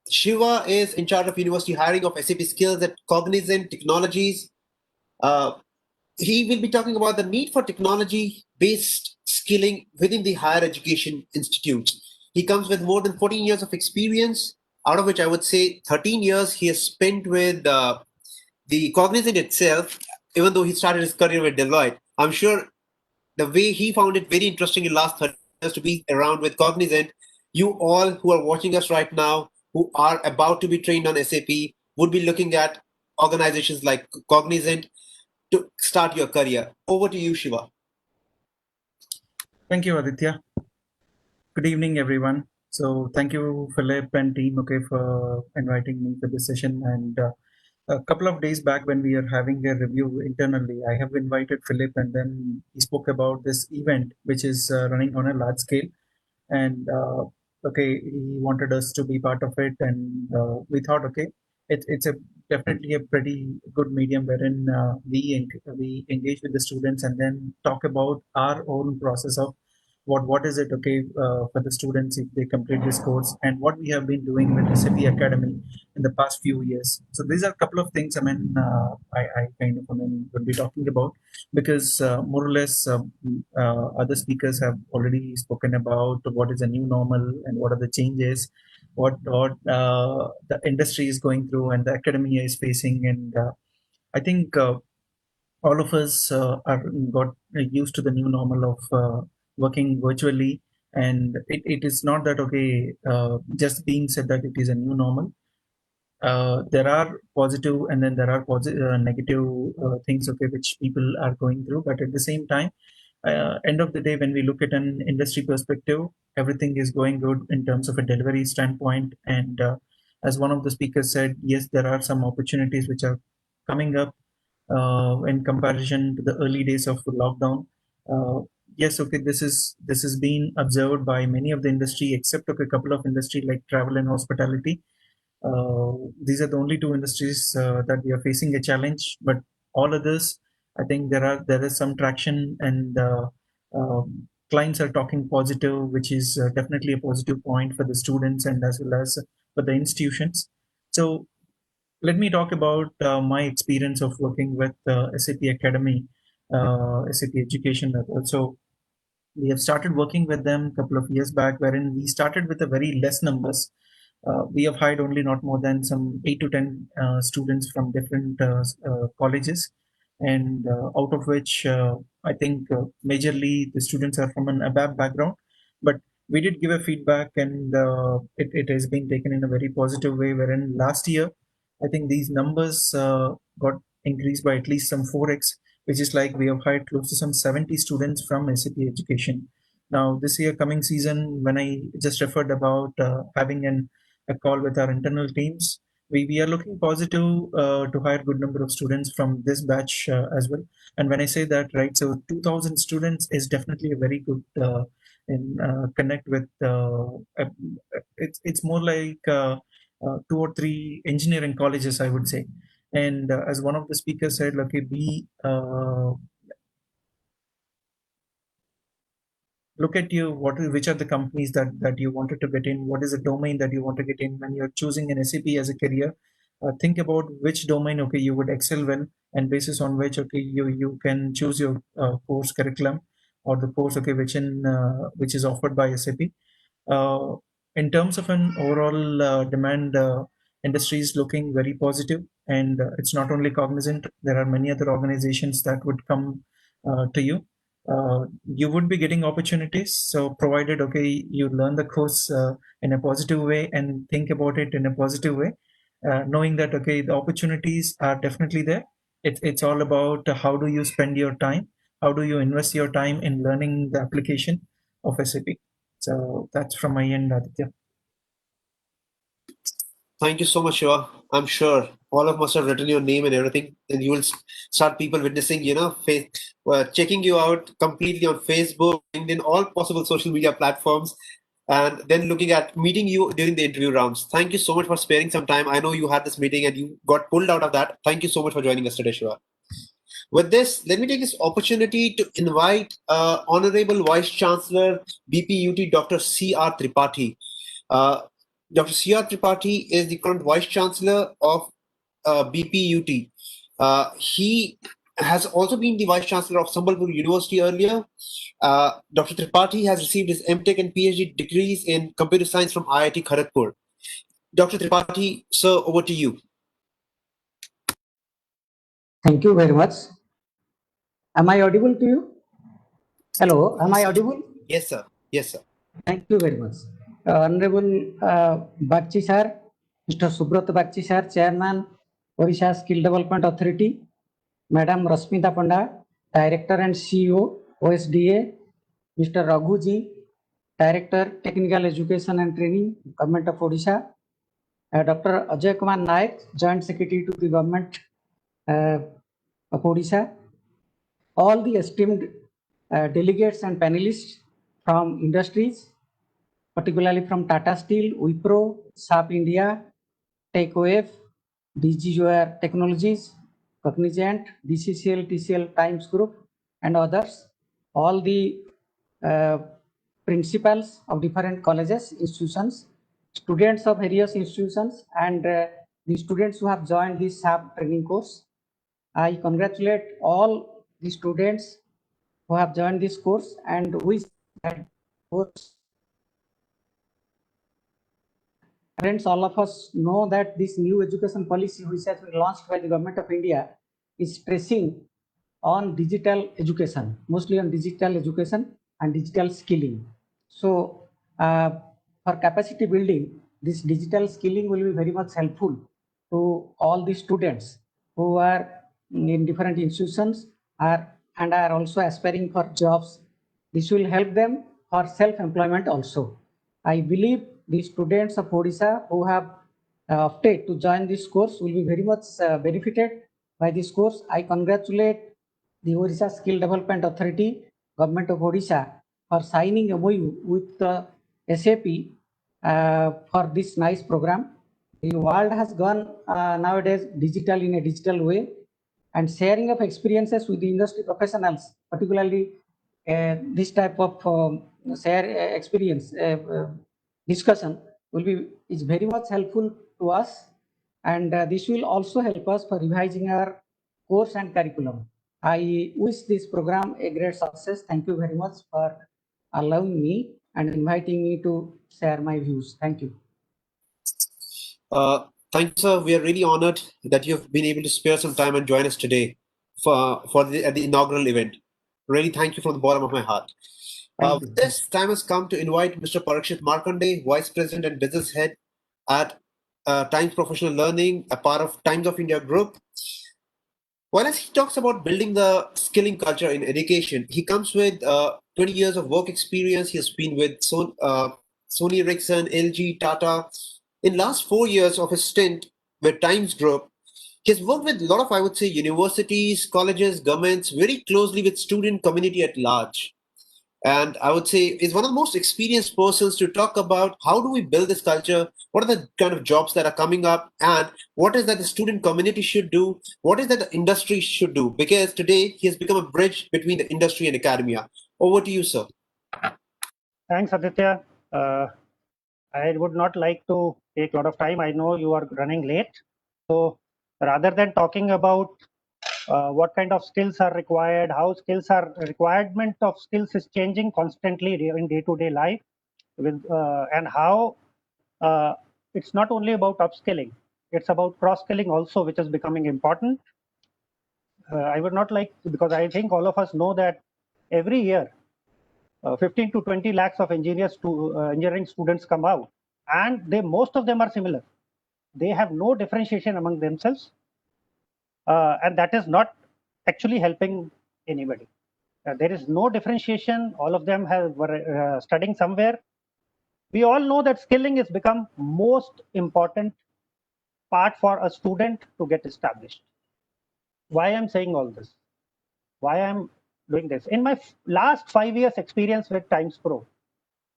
Shiva is in charge of university hiring of SAP skills at Cognizant Technologies. Uh, he will be talking about the need for technology-based skilling within the higher education institutes. He comes with more than 14 years of experience, out of which I would say 13 years he has spent with the Cognizant itself, even though he started his career with Deloitte. I'm sure the way he found it very interesting in the last 30 years to be around with Cognizant, you all who are watching us right now, who are about to be trained on SAP, would be looking at organizations like Cognizant to start your career. Over to you, Shiva. Thank you, Aditya. Good evening, everyone. So thank you, Philip and team, for inviting me for this session. And a couple of days back when we are having a review internally, I have invited Philip and then he spoke about this event, which is running on a large scale. And okay, he wanted us to be part of it, and we thought, okay, it's a definitely a pretty good medium wherein we engage with the students and then talk about our own process of what is it, okay, for the students if they complete this course, and what we have been doing with SAP Academy in the past few years. So these are a couple of things, I mean, I kind of, I mean, would be talking about, because more or less other speakers have already spoken about what is a new normal and what are the changes, what the industry is going through and the academia is facing, and I think all of us are got used to the new normal of working virtually, and it is not that, okay, just being said that it is a new normal. There are positive and then there are negative things, okay, which people are going through, but at the same time, end of the day, when we look at an industry perspective, everything is going good in terms of a delivery standpoint, and as one of the speakers said, yes, there are some opportunities which are coming up in comparison to the early days of lockdown. uh, yes, okay, this is being observed by many of the industry, except of a couple of industry like travel and hospitality. These are the only two industries that we are facing a challenge, but all others, I think there is some traction, and clients are talking positive, which is definitely a positive point for the students and as well as for the institutions. So let me talk about my experience of working with SAP Academy, SAP Education Method. So we have started working with them a couple of years back, wherein we started with a very less numbers. We have hired only not more than some 8 to 10 students from different colleges, and out of which I think majorly the students are from an ABAP background. But we did give a feedback, and it has been taken in a very positive way. Wherein last year, I think these numbers got increased by at least some 4x, which is like we have hired close to some 70 students from SAP Education. Now, this year, coming season, when I just referred about having a call with our internal teams, we are looking positive to hire good number of students from this batch as well. And when I say that, right, so 2,000 students is definitely a very good in connect with. It's more like 2 or 3 engineering colleges, I would say. And as one of the speakers said, okay, we look at you, which are the companies that you wanted to get in, what is the domain that you want to get in when you're choosing an SAP as a career. Think about which domain, okay, you would excel well, and basis on which, okay, you can choose your course curriculum or the course, okay, which is offered by SAP. uh, in terms of an overall demand, industry is looking very positive, and it's not only Cognizant. There are many other organizations that would come to you. You would be getting opportunities. So provided, okay, you learn the course in a positive way and think about it in a positive way, knowing that, okay, the opportunities are definitely there. It's all about how do you spend your time, how do you invest your time in learning the application of SAP. So that's from my end, Aditya. Thank you so much, Shiva. I'm sure all of us have written your name and everything, and you will start people witnessing, checking you out completely on Facebook, LinkedIn, all possible social media platforms, and then looking at meeting you during the interview rounds. Thank you so much for sparing some time. I know you had this meeting and you got pulled out of that. Thank you so much for joining us today, Shiva. With this, let me take this opportunity to invite Honorable Vice Chancellor BPUT Dr. C.R. Tripathi. Dr. C.R. Tripathi is the current Vice Chancellor of BPUT. He has also been the Vice Chancellor of Sambalpur University earlier. Dr. Tripathi has received his MTech and PhD degrees in Computer Science from IIT Kharagpur. Dr. Tripathi, sir, over to you. Thank you very much. Am I audible to you? Hello, am I audible? Yes, sir. Yes, sir. Thank you very much. Honorable Bagchi sir, Mr. Subrat Bagchi sir, Chairman, Orissa Skill Development Authority, Madam Rasmita Panda, Director and CEO, OSDA, Mr. Raghuji, Director, Technical Education and Training, Government of Orissa, Dr. Ajay Kumar Naik, Joint Secretary to the Government of Orissa, all the esteemed delegates and panelists from industries, particularly from Tata Steel, Wipro, SAP India, TechWave, DGUR Technologies, Cognizant, BCCL, TCL, Times Group, and others. All the principals of different colleges, institutions, students of various institutions, and the students who have joined this SAP training course. I congratulate all the students who have joined this course and wish that course. Friends, all of us know that this new education policy which has been launched by the Government of India is stressing on digital education, mostly on digital education and digital skilling. So for capacity building, this digital skilling will be very much helpful to all the students who are in different institutions and are also aspiring for jobs. This will help them for self-employment also. I believe the students of Orissa who have opted to join this course will be very much benefited by this course. I congratulate the Orissa Skill Development Authority, Government of Orissa, for signing a MOU with SAP for this nice program. The world has gone nowadays digital in a digital way, and sharing of experiences with the industry professionals, particularly this type of share experience discussion is very much helpful to us, and this will also help us for revising our course and curriculum. I wish this program a great success. Thank you very much for allowing me and inviting me to share my views. Thank you. Thank you, sir. We are really honored that you've been able to spare some time and join us today at the inaugural event. Really, thank you from the bottom of my heart. This time has come to invite Mr. Parakshit Markande, Vice President and Business Head at Times Professional Learning, a part of Times of India Group. While as he talks about building the skilling culture in education, he comes with 20 years of work experience. He has been with Sony Ericsson, LG, Tata. In last 4 years of his stint with Times Group, he has worked with a lot of, I would say, universities, colleges, governments, very closely with student community at large. And I would say is one of the most experienced persons to talk about how do we build this culture, what are the kind of jobs that are coming up, and what is that the student community should do, what is that the industry should do, because today he has become a bridge between the industry and academia. Over to you, sir. Thanks, Aditya. I would not like to take a lot of time. I know you are running late. So rather than talking about what kind of skills are required, how skills are requirement of skills is changing constantly in day-to-day life, with and how it's not only about upskilling, it's about cross-skilling also, which is becoming important. I would not like, because I think all of us know that every year 15 to 20 lakhs of engineering students come out, and most of them are similar. They have no differentiation among themselves, and that is not actually helping anybody. There is no differentiation. All of them were studying somewhere. We all know that skilling has become most important part for a student to get established. Why I'm saying all this? Why I'm doing this? In my last 5 years experience with Times Pro,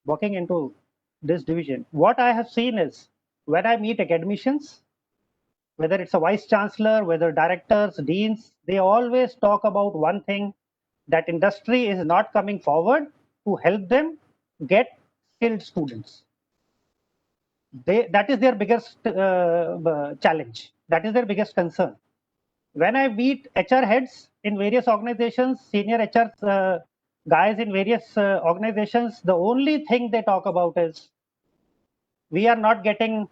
working into this division, what I have seen is when I meet academicians, whether it's a vice chancellor, whether directors, deans, they always talk about one thing, that industry is not coming forward to help them get skilled students. That is their biggest challenge. That is their biggest concern. When I meet HR heads in various organizations, senior HR guys in various organizations, the only thing they talk about is we are not getting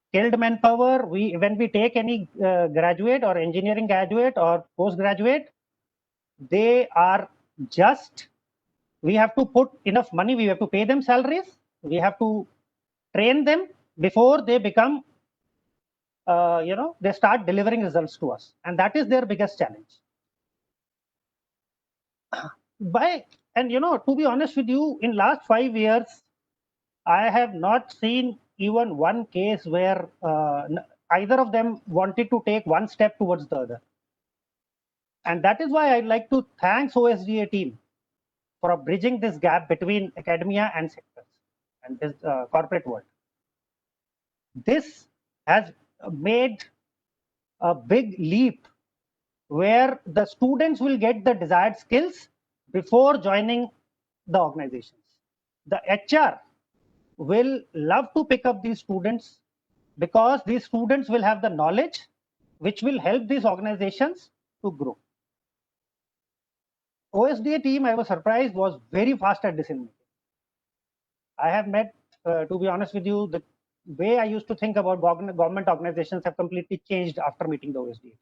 skilled manpower. When we take any graduate or engineering graduate or postgraduate, they are just, we have to put enough money, we have to pay them salaries, we have to train them before they become, they start delivering results to us. And that is their biggest challenge. To be honest with you, in last 5 years, I have not seen even one case where either of them wanted to take one step towards the other. And that is why I'd like to thank OSGA team for bridging this gap between academia and sectors. and this corporate world. This has made a big leap where the students will get the desired skills before joining the organizations. The HR will love to pick up these students because these students will have the knowledge which will help these organizations to grow. OSDA team, I was surprised, was very fast at decision making. I have met, to be honest with you, the way I used to think about government organizations have completely changed after meeting the OSDA team.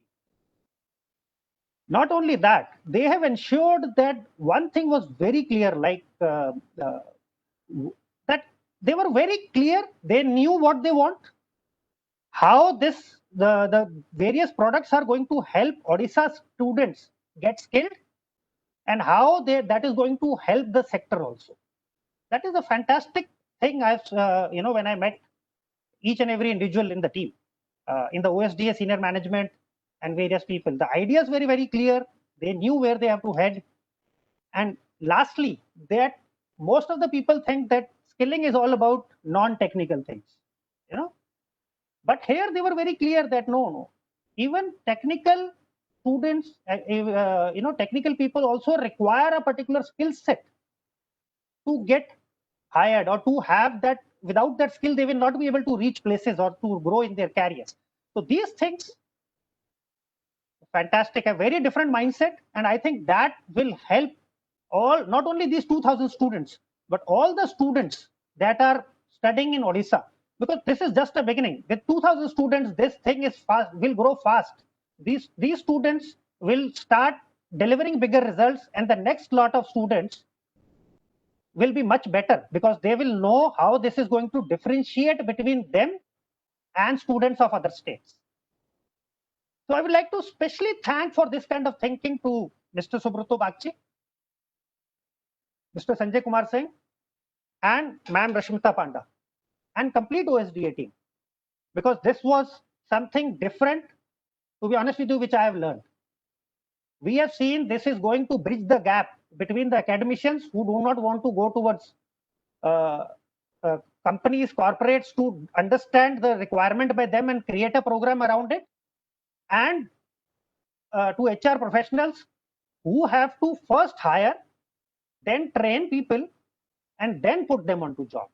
Not only that, they have ensured that one thing was very clear, like that they were very clear, they knew what they want, how the various products are going to help Odisha students get skilled, and how that is going to help the sector also. That is a fantastic thing. I've when I met each and every individual in the team, in the OSDA senior management and various people, the idea is very, very clear. They knew where they have to head. And lastly, that most of the people think that skilling is all about non-technical things, But here they were very clear that no, even technical students, technical people also require a particular skill set to get hired or to have that. Without that skill, they will not be able to reach places or to grow in their careers. So these things, fantastic, a very different mindset. And I think that will help all, not only these 2,000 students, but all the students that are studying in Orissa, because this is just a beginning. With 2,000 students, this thing is fast, will grow fast. These students will start delivering bigger results, and the next lot of students will be much better because they will know how this is going to differentiate between them and students of other states. So I would like to specially thank for this kind of thinking to Mr. Subrata Bagchi, Mr. Sanjay Kumar Singh, and Ma'am Rashmita Panda, and complete OSDA team, because this was something different, to be honest with you, which I have learned. We have seen this is going to bridge the gap between the academicians who do not want to go towards companies, corporates, to understand the requirement by them and create a program around it, and to HR professionals who have to first hire, then train people, and then put them onto job.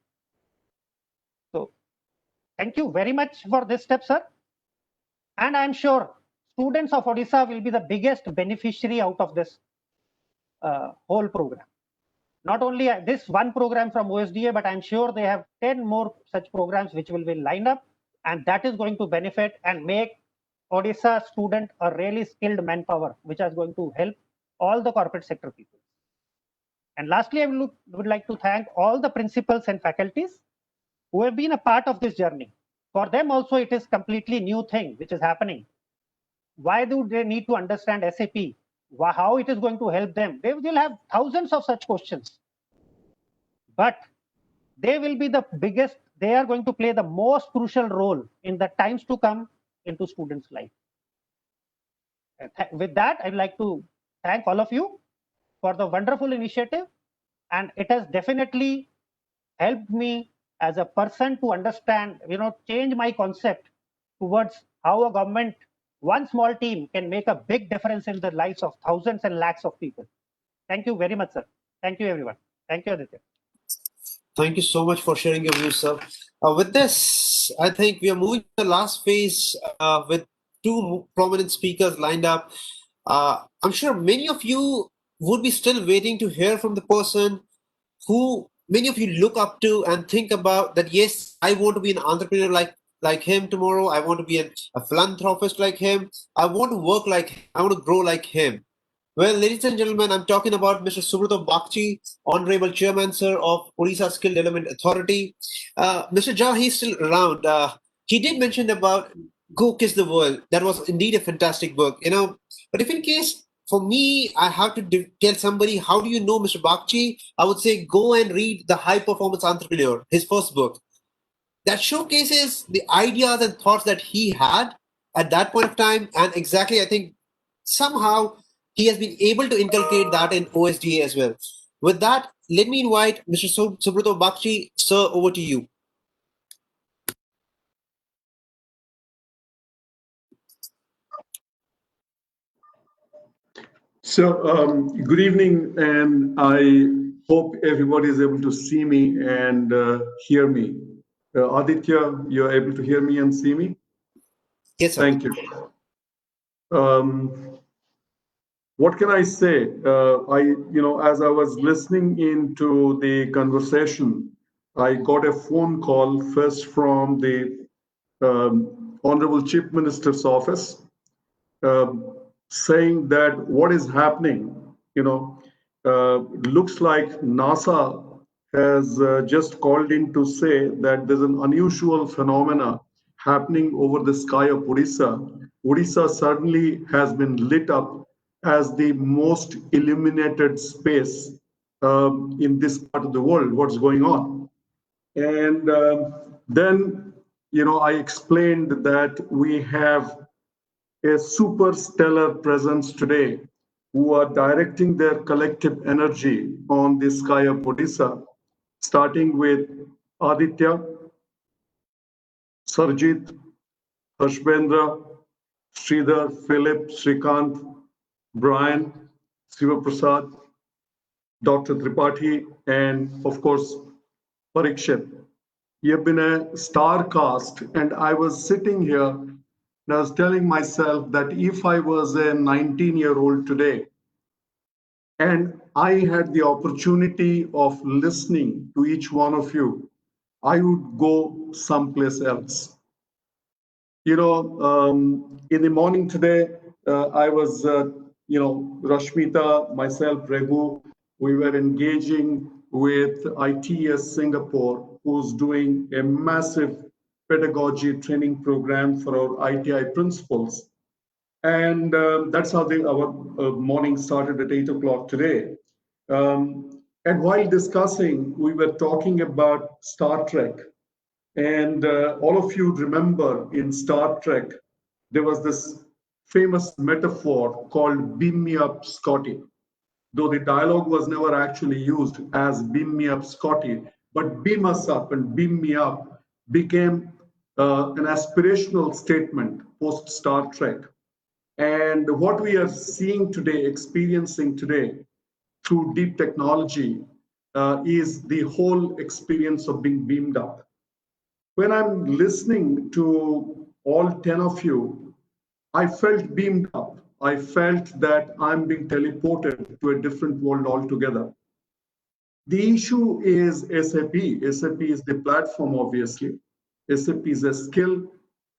So thank you very much for this step, sir. And I'm sure students of Odisha will be the biggest beneficiary out of this whole program. Not only this one program from OSDA, but I'm sure they have 10 more such programs which will be lined up, and that is going to benefit and make Odisha student a really skilled manpower, which is going to help all the corporate sector people. And lastly, I would like to thank all the principals and faculties who have been a part of this journey. For them also, it is completely new thing which is happening. Why do they need to understand SAP? How it is going to help them? They will have thousands of such questions. But they will be the biggest, they are going to play the most crucial role in the times to come into students' life. With that, I'd like to thank all of you for the wonderful initiative, and it has definitely helped me as a person to understand, change my concept towards how a government, one small team, can make a big difference in the lives of thousands and lakhs of people. Thank you very much, sir. Thank you, everyone. Thank you, Aditya. Thank you so much for sharing your views, sir. With this, I think we are moving to the last phase with two prominent speakers lined up. I'm sure many of you would be still waiting to hear from the person who many of you look up to and think about that, yes, I want to be an entrepreneur like him tomorrow. I want to be a philanthropist like him. I want to work like him. I want to grow like him. Well, ladies and gentlemen, I'm talking about Mr. Subrata Bagchi, Honorable Chairman, sir, of Orissa Skill Development Authority. Mr. Jha, he's still around. He did mention about Go Kiss the World. That was indeed a fantastic book, But if in case, for me, I have to tell somebody, how do you know Mr. Bagchi? I would say go and read The High Performance Entrepreneur, his first book. That showcases the ideas and thoughts that he had at that point of time. And exactly, I think somehow he has been able to inculcate that in OSDA as well. With that, let me invite Mr. Subrata Bakshi. Sir, over to you. So, good evening, and I hope everybody is able to see me and hear me. Aditya, you're able to hear me and see me? Yes, sir. Thank you. What can I say? As I was listening into the conversation, I got a phone call first from the Honorable Chief Minister's office, saying that what is happening, looks like NASA has just called in to say that there's an unusual phenomena happening over the sky of Orissa. Orissa suddenly has been lit up as the most illuminated space in this part of the world. What's going on? And then, I explained that we have a super stellar presence today who are directing their collective energy on the sky of Odisha, starting with Aditya, Sarjit, Harshbendra, Sridhar, Philip, Srikant, Brian, Sivaprasad, Dr. Tripathi, and of course, Parikshit. You've been a star cast, and I was sitting here and I was telling myself that if I was a 19-year-old today and I had the opportunity of listening to each one of you, I would go someplace else. In the morning today, I was, Rashmita, myself, Regu, we were engaging with ITS Singapore, who's doing a massive pedagogy training program for our ITI principals. And that's how our morning started at 8 o'clock today. And while discussing, we were talking about Star Trek. And all of you remember in Star Trek, there was this famous metaphor called beam me up, Scotty. Though the dialogue was never actually used as beam me up, Scotty, but beam us up and beam me up became an aspirational statement post Star Trek. And what we are seeing today, experiencing today through deep technology is the whole experience of being beamed up. When I'm listening to all 10 of you, I felt beamed up. I felt that I'm being teleported to a different world altogether. The issue is SAP. SAP is the platform, obviously. SAP is a skill.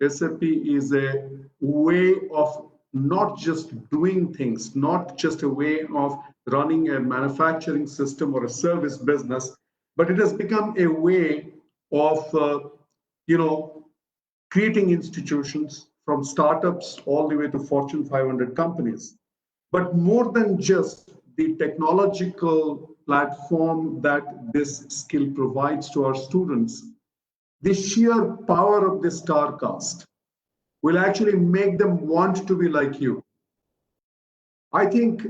SAP is a way of not just doing things, not just a way of running a manufacturing system or a service business, but it has become a way of creating institutions from startups all the way to Fortune 500 companies. But more than just the technological platform that this skill provides to our students, the sheer power of the StarCast will actually make them want to be like you. I think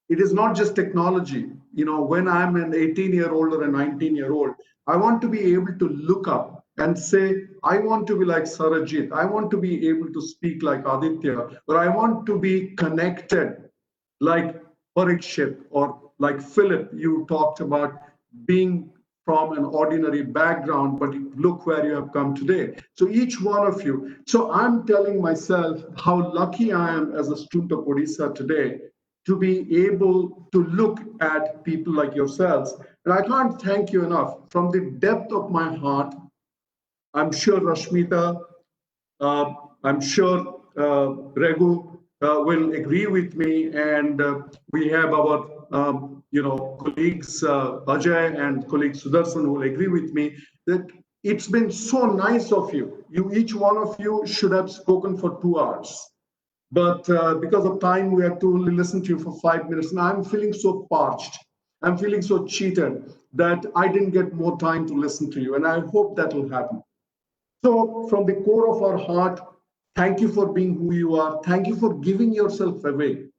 it is not just technology. When I'm an 18-year-old or a 19-year-old, I want to be able to look up and say, I want to be like Sarajit. I want to be able to speak like Aditya, or I want to be connected like Parikshit or like Philip. You talked about being from an ordinary background, but look where you have come today. So each one of you. So I'm telling myself how lucky I am as a student of Orissa today to be able to look at people like yourselves. And I can't thank you enough. From the depth of my heart, I'm sure Rashmita, I'm sure Regu will agree with me, and we have our colleagues Ajay and colleague Sudarshan who will agree with me that it's been so nice of you. Each one of you should have spoken for 2 hours, but because of time, we have to only listen to you for 5 minutes, and I'm feeling so parched. I'm feeling so cheated that I didn't get more time to listen to you, and I hope that will happen. So from the core of our heart, thank you for being who you are. Thank you for giving yourself away.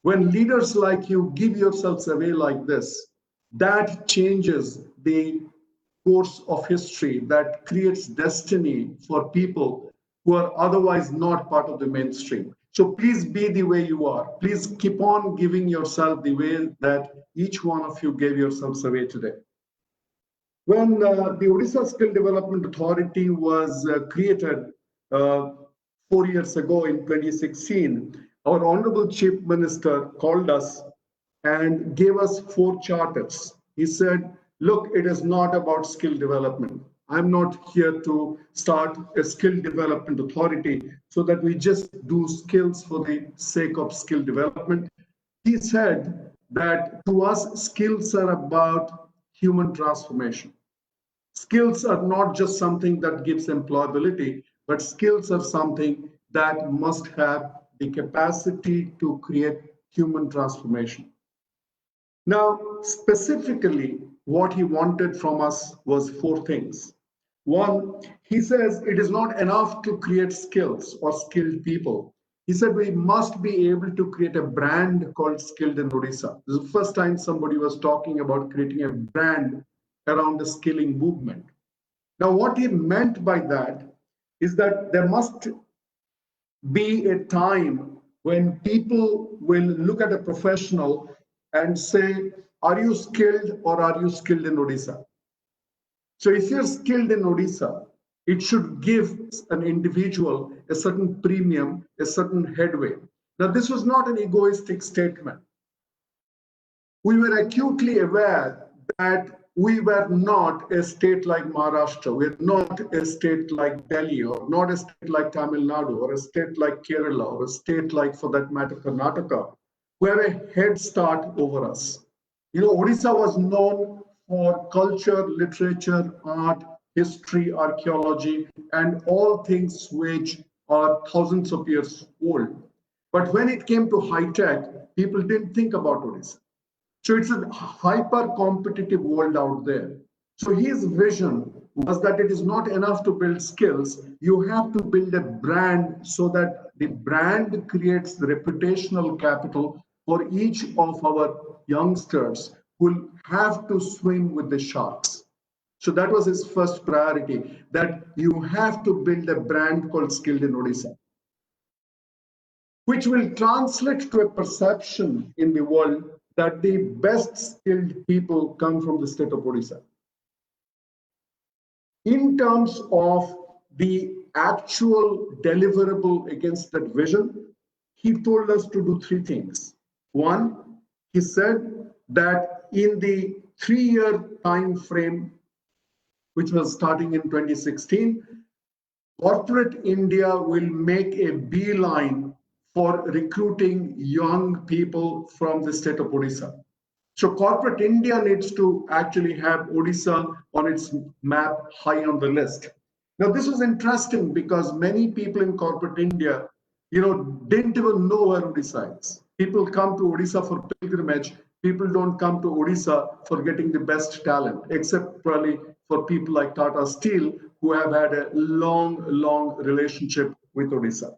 When leaders like you give yourselves away like this, that changes the course of history, that creates destiny for people who are otherwise not part of the mainstream. So please be the way you are. Please keep on giving yourself the way that each one of you gave yourselves away today. When the Orissa Skill Development Authority was created 4 years ago in 2016, our Honorable Chief Minister called us and gave us 4 charters. He said, look, it is not about skill development. I'm not here to start a skill development authority so that we just do skills for the sake of skill development. He said that to us, skills are about human transformation. Skills are not just something that gives employability, but skills are something that must have the capacity to create human transformation. Now, specifically, what he wanted from us was 4 things. One, he says it is not enough to create skills or skilled people. He said we must be able to create a brand called Skilled in Orissa. This is the first time somebody was talking about creating a brand around the skilling movement. Now, what he meant by that is that there must be a time when people will look at a professional and say, are you skilled or are you skilled in Orissa? So if you're skilled in Orissa, it should give an individual a certain premium, a certain headway. Now, this was not an egoistic statement. We were acutely aware that we were not a state like Maharashtra, we're not a state like Delhi, or not a state like Tamil Nadu, or a state like Kerala, or a state like, for that matter, Karnataka, who have a head start over us. You know, Orissa was known for culture, literature, art, history, archaeology, and all things which are thousands of years old. But when it came to high tech, people didn't think about Orissa. So it's a hyper-competitive world out there. So his vision was that it is not enough to build skills. You have to build a brand so that the brand creates the reputational capital for each of our youngsters who will have to swim with the sharks. So that was his first priority, that you have to build a brand called Skilled in Orissa, which will translate to a perception in the world that the best skilled people come from the state of Orissa. In terms of the actual deliverable against that vision, he told us to do 3 things. One, he said that in the 3-year time frame, which was starting in 2016, corporate India will make a beeline for recruiting young people from the state of Orissa. So corporate India needs to actually have Orissa on its map high on the list. Now, this was interesting because many people in corporate India, didn't even know where Orissa is. People come to Orissa for pilgrimage. People don't come to Orissa for getting the best talent, except probably for people like Tata Steel, who have had a long, long relationship with Orissa.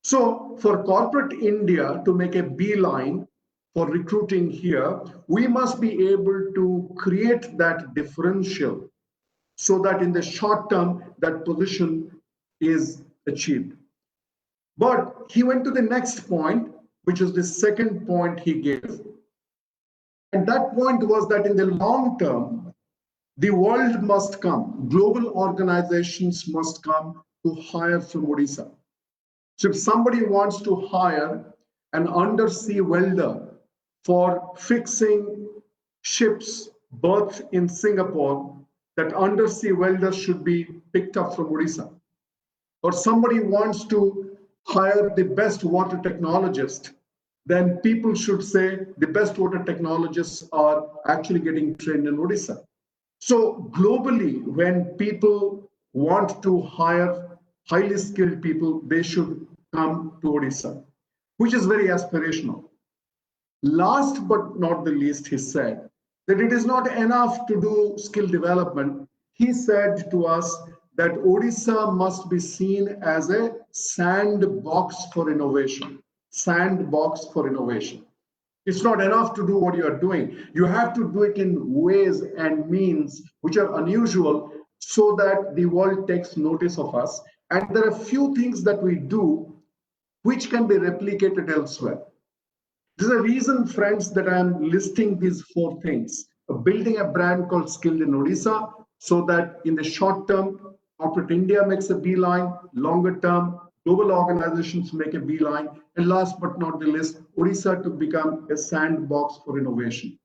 So for corporate India to make a beeline for recruiting here, we must be able to create that differential so that in the short term, that position is achieved. But he went to the next point, which is the second point he gave. And that point was that in the long term, the world must come, global organizations must come to hire from Orissa. So if somebody wants to hire an undersea welder for fixing ships berthed in Singapore, that undersea welder should be picked up from Orissa. Or somebody wants to hire the best water technologist, then people should say the best water technologists are actually getting trained in Orissa. So globally, when people want to hire highly skilled people, they should come to Orissa, which is very aspirational. Last but not the least, he said that it is not enough to do skill development. He said to us that Orissa must be seen as a sandbox for innovation. Sandbox for innovation. It's not enough to do what you are doing. You have to do it in ways and means which are unusual so that the world takes notice of us. And there are few things that we do which can be replicated elsewhere. There's a reason, friends, that I'm listing these 4 things. Building a brand called Skilled in Orissa, so that in the short term, corporate India makes a beeline, longer term, global organizations make a beeline, and last but not the least, Orissa to become a sandbox for innovation.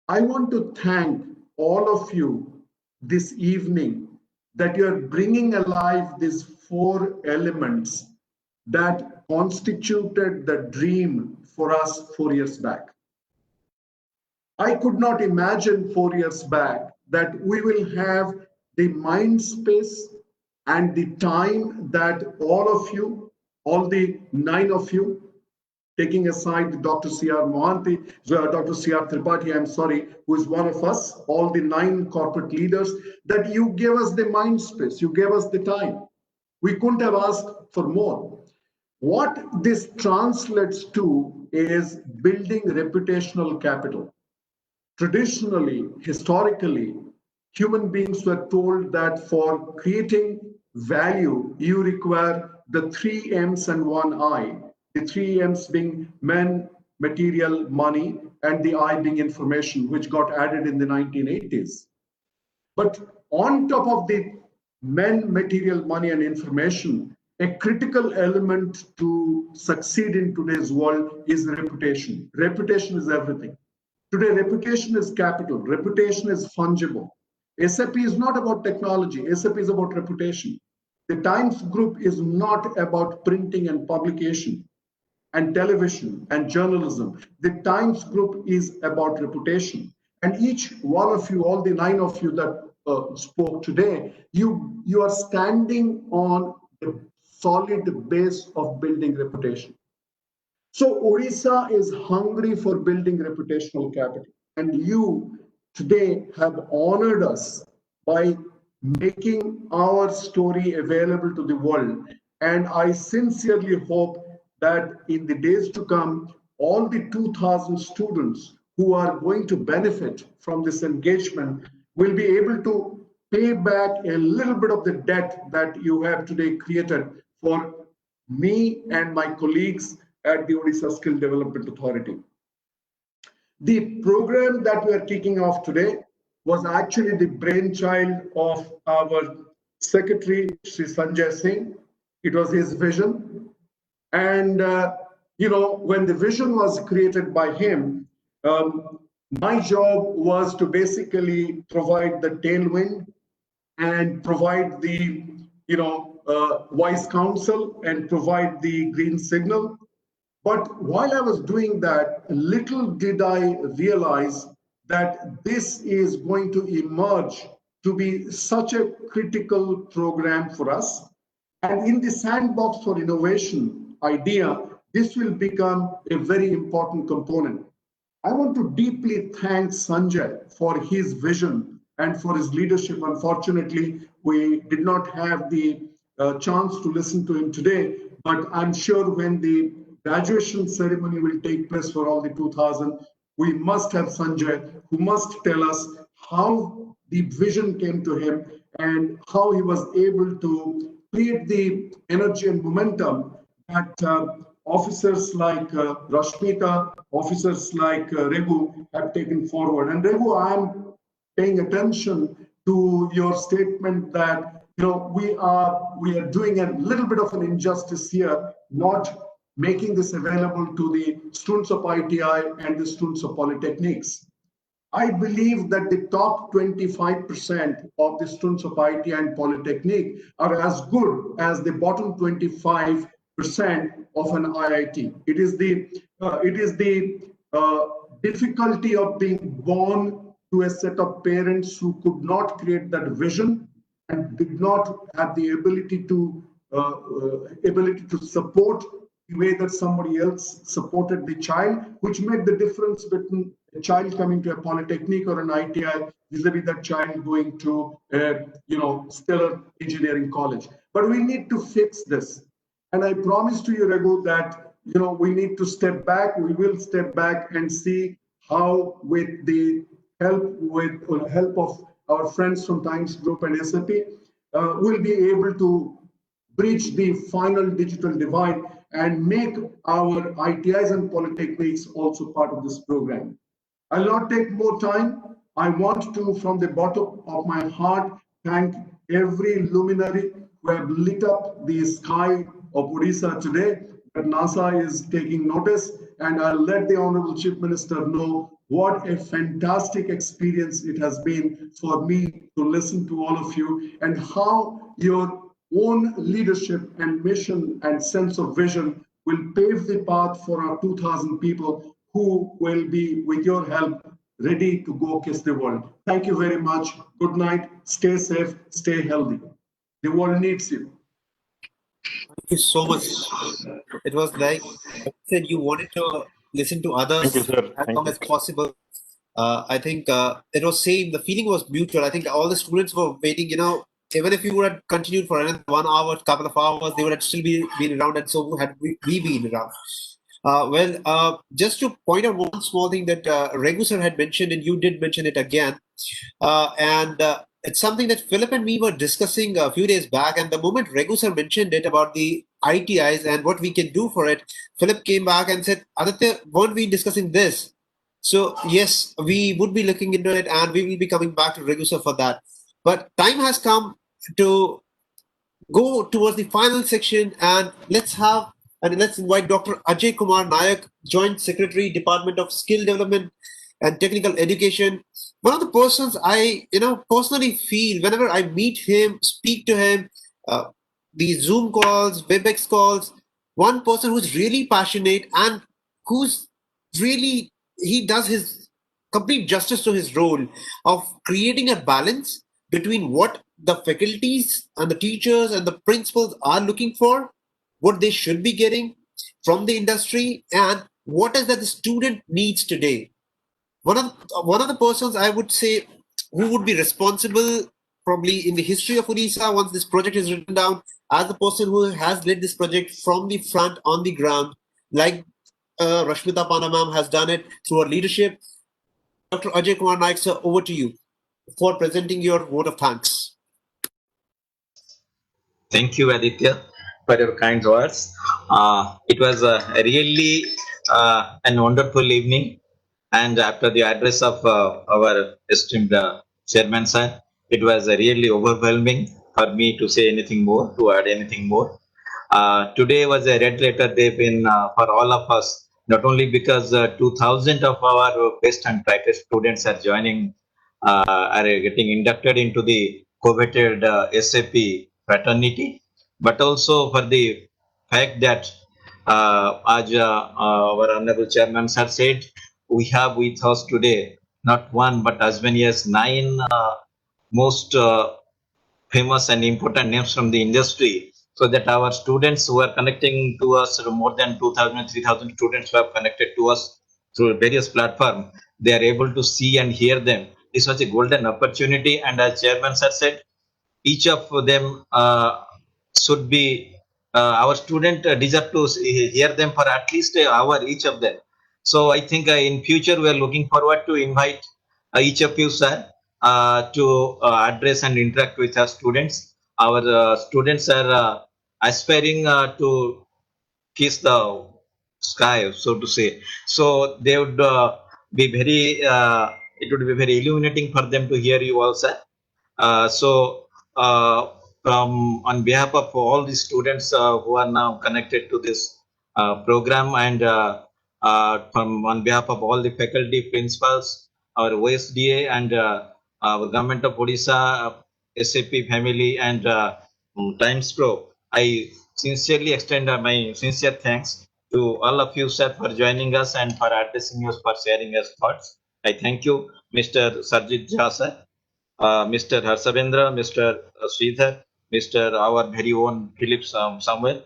I want to thank all of you this evening that you're bringing alive these 4 elements that constituted the dream for us 4 years back. I could not imagine 4 years back that we will have the mind space and the time that all of you, all the 9 of you, taking aside Dr. C.R. Mohanty, Dr. C.R. Tripathi, I'm sorry, who is one of us, all the 9 corporate leaders, that you gave us the mind space, you gave us the time. We couldn't have asked for more. What this translates to is building reputational capital. Traditionally, historically, human beings were told that for creating value, you require the 3 M's and 1 I. The 3 M's being men, material, money, and the I being information, which got added in the 1980s. But on top of the men, material, money, and information, a critical element to succeed in today's world is reputation. Reputation is everything. Today, reputation is capital. Reputation is fungible. SAP is not about technology. SAP is about reputation. The Times Group is not about printing and publication and television and journalism. The Times Group is about reputation. And each one of you, all the 9 of you that spoke today, you are standing on the solid base of building reputation. So Orissa is hungry for building reputational capital. And you today have honored us by making our story available to the world. And I sincerely hope that in the days to come, all the 2,000 students who are going to benefit from this engagement will be able to pay back a little bit of the debt that you have today created for me and my colleagues at the Orissa Skill Development Authority. The program that we are kicking off today was actually the brainchild of our secretary, Sri Sanjay Singh. It was his vision. And, when the vision was created by him, my job was to basically provide the tailwind and provide the, wise counsel and provide the green signal. But while I was doing that, little did I realize that this is going to emerge to be such a critical program for us. And in the sandbox for innovation idea, this will become a very important component. I want to deeply thank Sanjay for his vision and for his leadership. Unfortunately, we did not have the chance to listen to him today, but I'm sure when the graduation ceremony will take place for all the 2,000, we must have Sanjay, who must tell us how the vision came to him and how he was able to create the energy and momentum that officers like Rashmita, officers like Regu have taken forward. And Regu, I'm paying attention to your statement that we are doing a little bit of an injustice here, not making this available to the students of ITI and the students of polytechnics. I believe that the top 25% of the students of ITI and polytechnic are as good as the bottom 25% of an IIT. It is the difficulty of being born to a set of parents who could not create that vision and did not have the ability to support the way that somebody else supported the child, which made the difference between a child coming to a polytechnic or an ITI vis-a-vis that child going to a stellar engineering college. But we need to fix this. And I promise to you, Raghu, that we need to step back. We will step back and see how, with the help of our friends from Times Group and SAP, we'll be able to bridge the final digital divide and make our ITIs and polytechnics also part of this program. I'll not take more time. I want to, from the bottom of my heart, thank every luminary who have lit up the sky of Orissa today. But NASA is taking notice, and I'll let the Honorable Chief Minister know what a fantastic experience it has been for me to listen to all of you, and how your own leadership and mission and sense of vision will pave the path for our 2,000 people who will be, with your help, ready to go kiss the world. Thank you very much. Good night. Stay safe. Stay healthy. The world needs you. Thank you so much. It was like I said, you wanted to listen to others Thank you, sir. as Thank long you. as possible. I think it was same. The feeling was mutual. I think all the students were waiting. Even if you would have continued for another 1 hour, couple of hours, they would have still been around, and so had we been around. Just to point out one small thing that Regu sir had mentioned, and you did mention it again, and it's something that Philip and me were discussing a few days back. And the moment Regu sir mentioned it about the ITIs and what we can do for it, Philip came back and said, "Aditya, weren't we discussing this?" So yes, we would be looking into it, and we will be coming back to Regu sir for that. But time has come to go towards the final section, and let's invite Dr. Ajay Kumar Nayak, Joint Secretary, Department of Skill Development and Technical Education. One of the persons I personally feel whenever I meet him, speak to him, the Zoom calls, WebEx calls, one person who's really passionate and who's really, he does his complete justice to his role of creating a balance between what the faculties and the teachers and the principals are looking for, what they should be getting from the industry, and what is that the student needs today. One of the persons I would say who would be responsible probably in the history of Orissa once this project is written down as the person who has led this project from the front on the ground, like Rashmita Panda ma'am has done it through her leadership. Dr. Ajay Kumar Naik sir, over to you for presenting your vote of thanks. Thank you, Aditya, for your kind words. It was really an wonderful evening. And after the address of our esteemed chairman, sir, it was really overwhelming for me to say anything more, to add anything more. Today was a red letter day for all of us, not only because 2,000 of our best and brightest students are getting inducted into the coveted SAP fraternity, but also for the fact that, as our honorable chairman sir said, we have with us today not one but as many as 9 most famous and important names from the industry, so that our students who are connecting to us, more than 2,000, 3,000 students who have connected to us through various platforms, they are able to see and hear them. This was a golden opportunity, and as chairman sir said, each of them should be our student deserve to hear them for at least an hour, each of them. So I think in future we are looking forward to invite each of you, sir, to address and interact with our students. Our students are aspiring to kiss the sky, so to say. So they would be very, it would be very illuminating for them to hear you all, sir. So from on behalf of all the students who are now connected to this program, and from on behalf of all the faculty, principals, our OSDA, and our government of Odisha, SAP family, and Times Pro, I sincerely extend my sincere thanks to all of you, sir, for joining us and for addressing us, for sharing your thoughts. I thank you, Mr. Sarjit Jha, sir, Mr. Harsavendra, Mr. Sridhar, Mr. our very own Philip Samuel,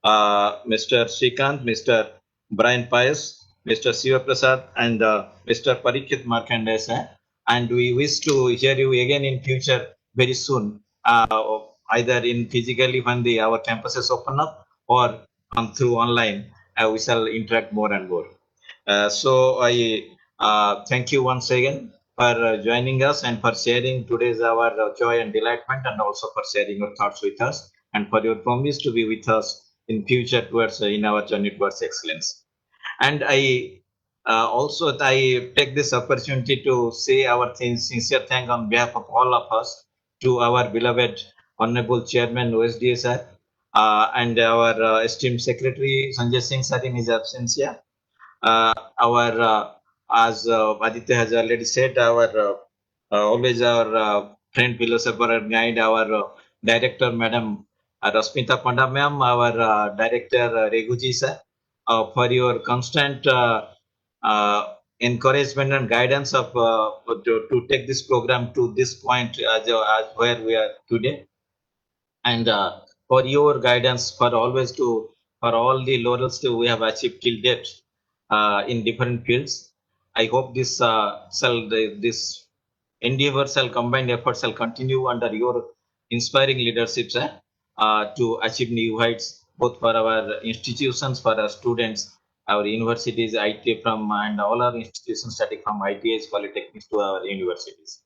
Mr. Srikanth, Mr. Brian Pius, Mr. Siva Prasad, and Mr. Parikshit Markandeya, sir. And we wish to hear you again in future very soon, either in physically when our campuses open up, or through online. we shall interact more and more. So I thank you once again for joining us and for sharing today's our joy and delightment, and also for sharing your thoughts with us, and for your promise to be with us in future towards in our journey towards excellence. And I also I take this opportunity to say our sincere thank on behalf of all of us to our beloved Honorable Chairman OSDA sir, and our esteemed Secretary Sanjay Singh sir in his absence here. Our as Aditya has already said, our always our friend, philosopher, and guide, our director, Madam Rasmita Panda ma'am, our director Reguji sir, for your constant encouragement and guidance of to take this program to this point as where we are today, and for your guidance for always to for all the laurels to we have achieved till date in different fields. I hope this this endeavor shall combined efforts shall continue under your inspiring leadership, sir, to achieve new heights both for our institutions, for our students, our universities, IT from and all our institutions starting from ITIs, polytechnics to our universities.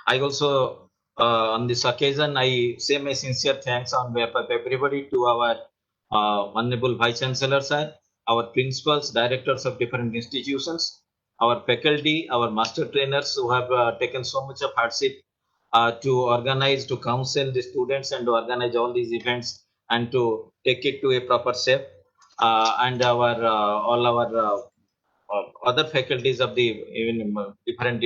I also, on this occasion, I say my sincere thanks on behalf of everybody to our Honorable Vice Chancellor, sir, our principals, directors of different institutions, our faculty, our master trainers who have taken so much of hardship to organize, to counsel the students and to organize all these events and to take it to a proper shape, and our all our other faculties of the even different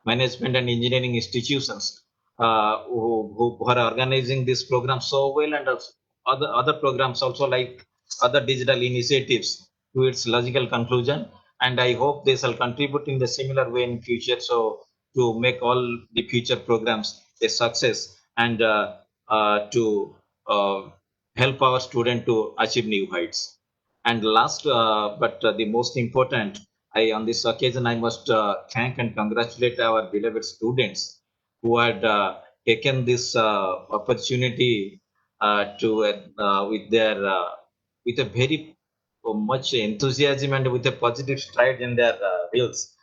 management and engineering institutions who are organizing this program so well, and also other programs also like other digital initiatives to its logical conclusion. And I hope they shall contribute in the similar way in future, so to make all the future programs a success, and to help our student to achieve new heights. And last but the most important, on this occasion, I must thank and congratulate our beloved students who had taken this opportunity to with their with a very much enthusiasm and with a positive stride in their wheels.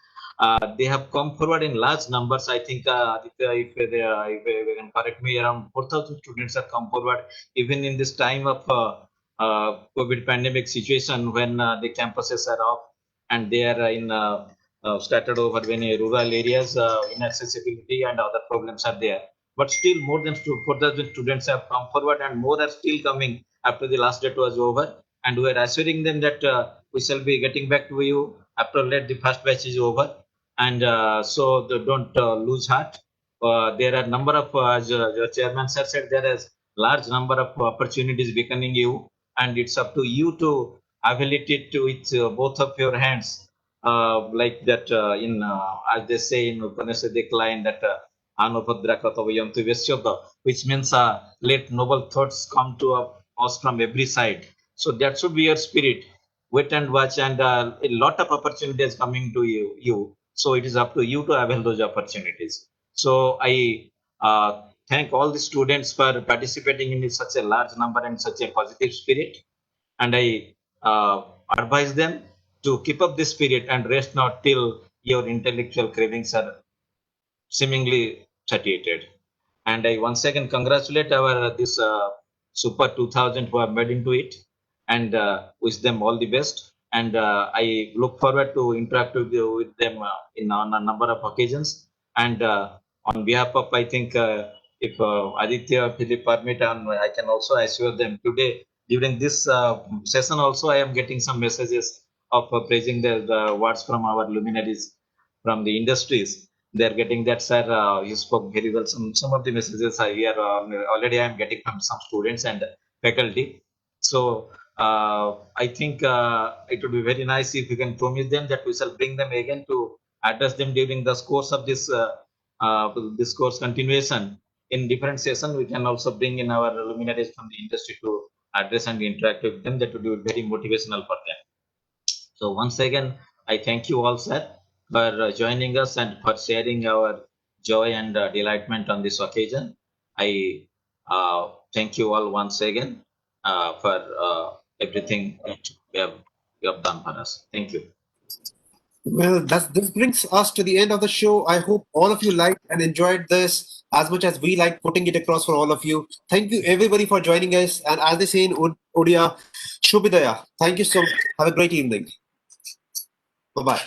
They have come forward in large numbers. I think if they can correct me, around 4,000 students have come forward, even in this time of COVID pandemic situation when the campuses are off and they are in scattered over many rural areas, inaccessibility and other problems are there. But still, more than 4,000 students have come forward, and more are still coming after the last date was over. And we are assuring them that we shall be getting back to you after let the first batch is over. And so don't lose heart. There are number of, as your chairman sir said, there is large number of opportunities beckoning you, and it's up to you to avail it to with both of your hands, like that in as they say in Upanishad decline that Anuphadrakatovayamtu Veshyabda, which means let noble thoughts come to us from every side. So that should be your spirit. Wait and watch, and a lot of opportunities coming to you. So it is up to you to avail those opportunities. So I thank all the students for participating in such a large number and such a positive spirit, and I advise them to keep up this spirit and rest not till your intellectual cravings are seemingly satiated. And I once again congratulate our this Super 2000 who have made into it, and wish them all the best. And I look forward to interact with them on a number of occasions. And on behalf of, I think, if Aditya or Philip permit, I can also assure them today during this session also I am getting some messages of praising the words from our luminaries from the industries. They're getting that, sir, you spoke very well. Some of the messages are here already I am getting from some students and faculty. So I think it would be very nice if you can promise them that we shall bring them again to address them during the course of this course continuation. In different session, we can also bring in our luminaries from the industry to address and interact with them. That would be very motivational for them. So once again, I thank you all, sir, for joining us and for sharing our joy and delightment on this occasion. I thank you all once again for everything that you have done for us. Thank you. Well, this brings us to the end of the show. I hope all of you liked and enjoyed this as much as we like putting it across for all of you. Thank you everybody for joining us. And as they say in Odia, Shubhidaya. Thank you so much. Have a great evening. Bye-bye.